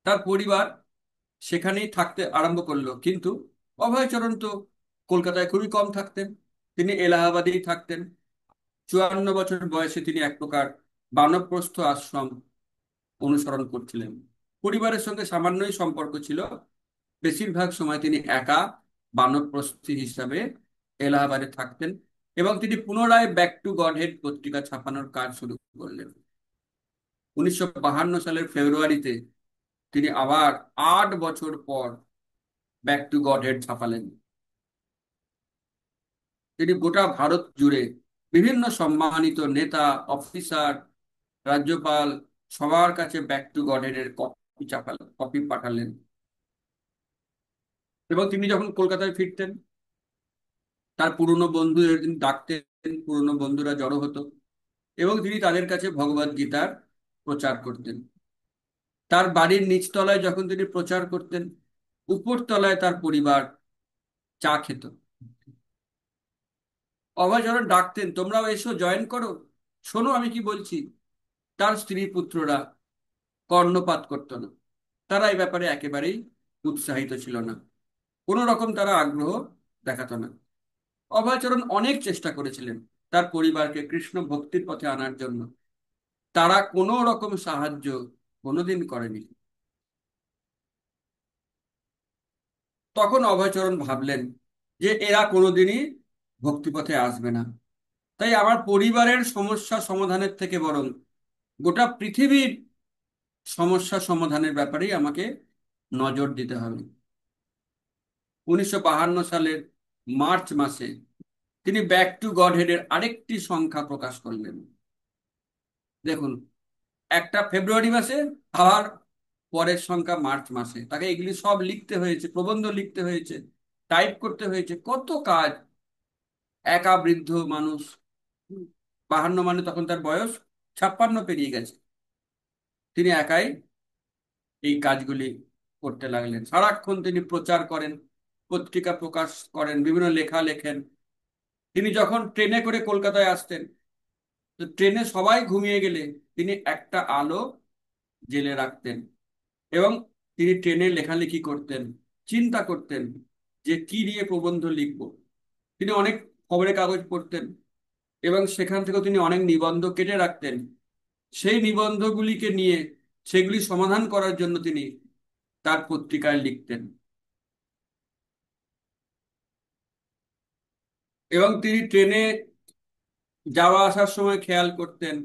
তার পরিবার সেখানেই থাকতে আরম্ভ করলো, কিন্তু অভয়চরণ তো কলকাতায় খুবই কম থাকতেন, তিনি এলাহাবাদেই থাকতেন। 54 বছর বয়সে তিনি এক প্রকার বানপ্রস্থ আশ্রম অনুসরণ করছিলেন। পরিবারের সঙ্গে সামান্যই সম্পর্ক ছিল, বেশিরভাগ সময় তিনি একা বানপ্রস্থী হিসাবে এলাহাবাদে থাকতেন। এবং তিনি পুনরায় ব্যাক টু গডহেড পত্রিকা ছাপানোর কাজ শুরু করলেন। 1952 সালের ফেব্রুয়ারিতে তিনি আবার 8 বছর পর ব্যাক টু গডহেড ছাপালেন। তিনি গোটা ভারত জুড়ে বিভিন্ন সম্মানিত নেতা, অফিসার, রাজ্যপাল সবার কাছে ব্যাক টু গডহেডের কপি পাঠালেন। এবং তিনি যখন কলকাতায় ফিরতেন, তার পুরনো বন্ধুদের তিনি ডাকতেন, পুরনো বন্ধুরা জড়ো হতো এবং তিনি তাদের কাছে ভগবদ গীতার প্রচার করতেন। তার বাড়ির নিচতলায় যখন তিনি প্রচার করতেন, উপরতলায় তার পরিবার চা খেত। অভয়চরণ ডাকতেন, তোমরাও এসো, জয়েন করো, শোনো আমি কি বলছি। তার স্ত্রী পুত্ররা কর্ণপাত করতো না, তারা এই ব্যাপারে একেবারেই উৎসাহিত ছিল না, কোনো রকম তারা আগ্রহ দেখাতো না। অভয়চরণ অনেক চেষ্টা করেছিলেন তার পরিবারকে কৃষ্ণ ভক্তির পথে আনার জন্য, তারা কোনো রকম সাহায্য কোনোদিন করেনি। তখন অভয়চরণ ভাবলেন যে এরা কোনোদিনই ভক্তিপথে আসবে না, তাই আমার পরিবারের সমস্যা সমাধানের থেকে বরং গোটা পৃথিবীর সমস্যা সমাধানের ব্যাপারেই আমাকে নজর দিতে হবে। 1952 সালের মার্চ মাসে তিনি ব্যাক টু গডহেডের আরেকটি সংখ্যা প্রকাশ করলেন। দেখুন, একটা ফেব্রুয়ারি মাসে, আবার পরের সংখ্যা মার্চ মাসে, তাকে এগুলি সব লিখতে হয়েছে, প্রবন্ধ লিখতে হয়েছে, টাইপ করতে হয়েছে, কত কাজ। একা বৃদ্ধ মানুষ, 52 মানে তখন তার বয়স 56 পেরিয়ে গেছে, তিনি একাই এই কাজগুলি করতে লাগলেন। সারাক্ষণ তিনি প্রচার করেন, পত্রিকা প্রকাশ করেন, বিভিন্ন লেখা লেখেন। তিনি যখন ট্রেনে করে কলকাতায় আসতেন, তো ট্রেনে সবাই ঘুমিয়ে গেলে তিনি একটা আলো জেলে রাখতেন এবং তিনি ট্রেনে লেখালেখি করতেন, চিন্তা করতেন যে কি নিয়ে প্রবন্ধ লিখব। তিনি অনেক খবরের কাগজ পড়তেন এবং সেখান থেকেও তিনি অনেক নিবন্ধ কেটে রাখতেন। সেই নিবন্ধগুলিকে নিয়ে সেগুলি সমাধান করার জন্য তিনি তার পত্রিকায় লিখতেন। এবং তিনি ট্রেনে যাওয়া আসার সময় খেয়াল করতেন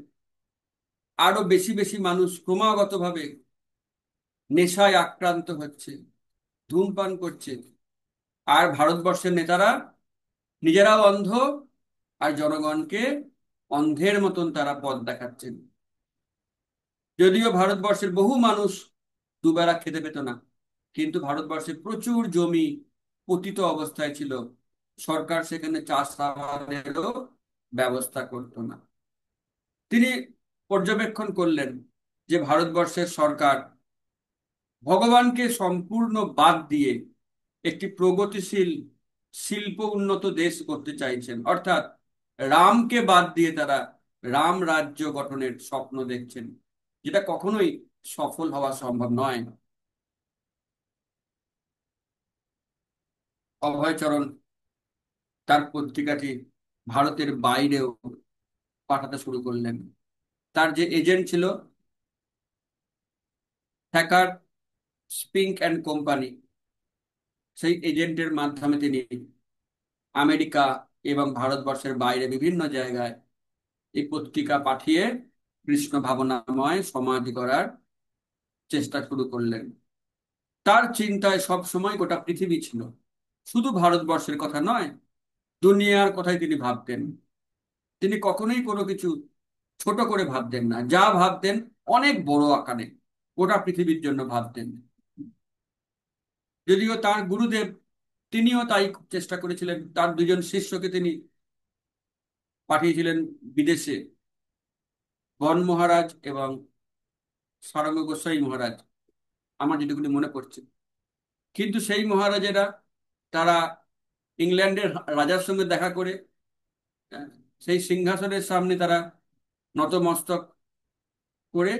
আরো বেশি বেশি মানুষ ক্রমাগতভাবে নেশায় আক্রান্ত হচ্ছে, ধূমপান করছে, আর ভারতবর্ষের নেতারা নিজেরাও অন্ধ, আর জনগণকে অন্ধের মতন তারা পথ দেখাচ্ছেন। যদিও ভারতবর্ষের বহু মানুষ দুবেলা খেতে পেত না, কিন্তু ভারতবর্ষে প্রচুর জমি পতিত অবস্থায় ছিল, সরকার সেখানে চাষাবাদেরও ব্যবস্থা করতো না। তিনি পর্যবেক্ষণ করলেন যে ভারতবর্ষের সরকার ভগবানকে সম্পূর্ণ বাদ দিয়ে একটি প্রগতিশীল শিল্প উন্নত দেশ করতে চাইছেন, অর্থাৎ রামকে বাদ দিয়ে তারা রাম রাজ্য গঠনের স্বপ্ন দেখছেন, যেটা কখনোই সফল হওয়া সম্ভব নয়। অভয়চরণ তার পত্রিকাটি ভারতের বাইরেও পাঠাতে শুরু করলেন। তার যে এজেন্ট ছিল হ্যাকার স্পিঙ্ক অ্যান্ড কোম্পানি, সেই এজেন্টের মাধ্যমে তিনি আমেরিকা এবং ভারতবর্ষের বাইরে বিভিন্ন জায়গায় এই পত্রিকা পাঠিয়ে কৃষ্ণ ভাবনাময় সমাধি করার চেষ্টা শুরু করলেন। তার চিন্তায় সব সময় গোটা পৃথিবী ছিল, শুধু ভারতবর্ষের কথা নয়, দুনিয়ার কথাই তিনি ভাবতেন। তিনি কখনোই কোনো কিছু ছোট করে ভাবতেন না, যা ভাবতেন অনেক বড় আকারে গোটা পৃথিবীর জন্য ভাবতেন। যদিও তার গুরুদেব তিনিও তাই চেষ্টা করেছিলেন, তার দুজন শিষ্যকে তিনি পাঠিয়েছিলেন বিদেশে, বন মহারাজ এবং সারঙ্গ গোস্বামী মহারাজ, আমার যেটুকুনি মনে পড়ছে। কিন্তু সেই মহারাজেরা, তারা ইংল্যান্ডের রাজার সঙ্গে দেখা করে আহ, সেই সিংহাসনের সামনে তারা নতমস্তক করে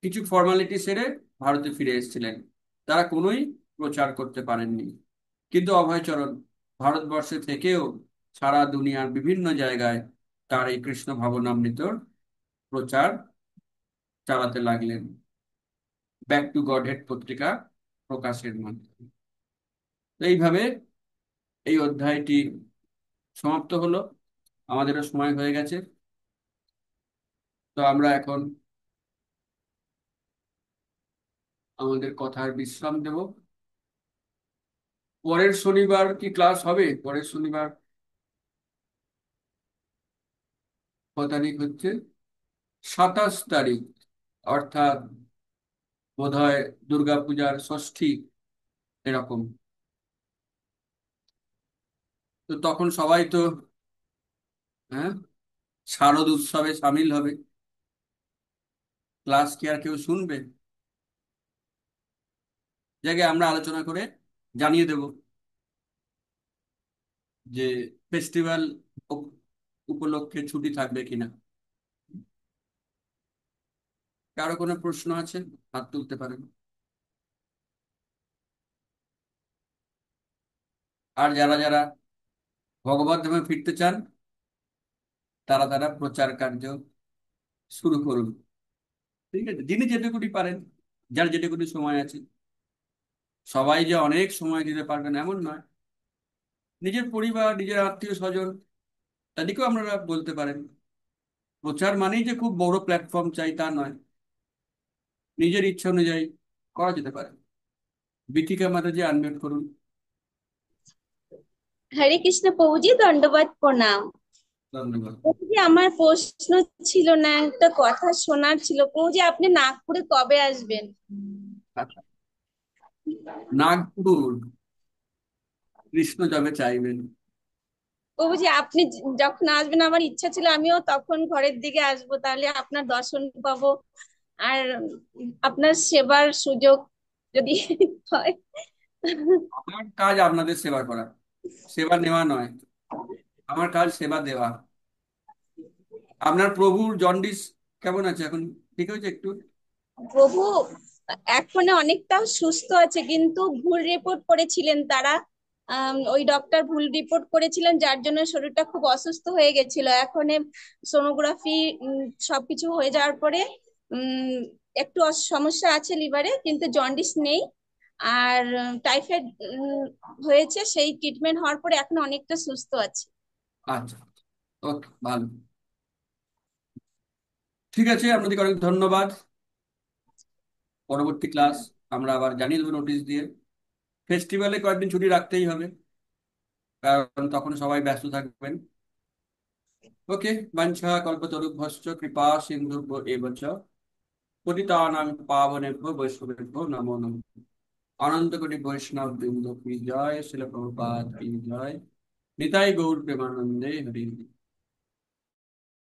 কিছু ফর্মালিটি সেরে ভারতে ফিরে এসেছিলেন। তারা কোনোই প্রচার করতে পারেননি। কিন্তু অভয়চরণ ভারতবর্ষে থেকেও সারা দুনিয়ার বিভিন্ন জায়গায় তার এই কৃষ্ণ ভাবনামৃতর প্রচার চালাতে লাগলেন, ব্যাক টু গড হেড পত্রিকা প্রকাশের মাধ্যমে। তো এইভাবে এই অধ্যায়টি সমাপ্ত হলো। আমাদেরও সময় হয়ে গেছে, তো আমরা এখন আমাদের কথার বিশ্রাম দেব। পরের শনিবার কি ক্লাস হবে? পরের শনিবার কত তারিখ হচ্ছে? 27 তারিখ, অর্থাৎ বোধহয় দুর্গাপূজার ষষ্ঠী এরকম। তো তখন সবাই তো, হ্যাঁ, শারদ উৎসবে সামিল হবে। ক্লাস কি আর কেউ শুনবে? জায়গায় আমরা আলোচনা করে জানিয়ে দেব যে ফেস্টিভ্যাল উপলক্ষে ছুটি থাকবে কিনা। কারো কোনো প্রশ্ন আছে? হাত তুলতে পারেন। আর যারা যারা ভগবত ধামে ফিরতে চান, তারা তারা প্রচার কার্য শুরু করুন। ঠিক আছে, যিনি যেটুকুনি পারেন, যার যেটুকুনি সময় আছে। সবাই যে অনেক সময় দিতে পারবেন এমন নয়। নিজের পরিবার, নিজের আত্মীয় স্বজন, তাদেরকেও আপনারা বলতে পারেন। প্রচার মানেই যে খুব বড় প্ল্যাটফর্ম চাই তা নয়, নিজের ইচ্ছা অনুযায়ী করা যেতে পারে। বিথিকা মাতাজি, আনমিউট করুন। হরে কৃষ্ণ প্রভুজি, দণ্ডবত প্রণাম। ধন্যবাদ। প্রভুজি, আমার প্রশ্ন ছিল না, একটা কথা শোনার ছিল। প্রভুজি, আপনি নাগপুরে কবে আসবেন? আচ্ছা, নাগপুর কৃষ্ণ যবে চাইবেন। প্রভুজি, আপনি যখন আসবেন আমার ইচ্ছা ছিল আমিও তখন ঘরের দিকে আসবো, তাহলে আপনার দর্শন পাবো আর আপনার সেবার সুযোগ যদি হয়। আমার কাজ আপনাদের সেবা করা, সেবা নেওয়া নয়। আমার কাজ সেবা দেওয়া। আপনার প্রভুর জন্ডিস কেমন আছে এখন? ঠিক হয়েছে একটু? প্রভু এখন অনেকটা সুস্থ আছে, কিন্তু ভুল রিপোর্ট করেছিলেন তারা। ওই ডক্টর ভুল রিপোর্ট করেছিলেন, যার জন্য শরীরটা খুব অসুস্থ হয়ে গেছিল। এখন সোনোগ্রাফি সবকিছু হয়ে যাওয়ার পরে উম, একটু সমস্যা আছে লিভারে, কিন্তু জন্ডিস নেই। আর টাইফয়েড হয়েছে, সেই ট্রিটমেন্ট হওয়ার পরে এখন অনেকটা সুস্থ আছে। আচ্ছা, ওকে, ভালো। ঠিক আছে, আপনাদেরকে অনেক ধন্যবাদ। পরবর্তী ক্লাস আমরা আবার জানিয়ে দেবো নোটিশ দিয়ে। ফেস্টিভ্যালে কয়েকদিন ছুটি রাখতেই হবে, কারণ তখন সবাই ব্যস্ত থাকবেন। ওকে, বাঞ্ছা কল্পতরুভ্যশ্চ কৃপা সিন্ধুভ্য এব চ পতিতানাং পাবনেভ্যো বৈষ্ণবেভ্যো নমো নমঃ। অনন্ত কোটি বৈষ্ণব বৃন্দ কি জয়, শিল প্রভুপাদ কি জয়। নিতাই গৌর প্রেমানন্দে হরি হরি।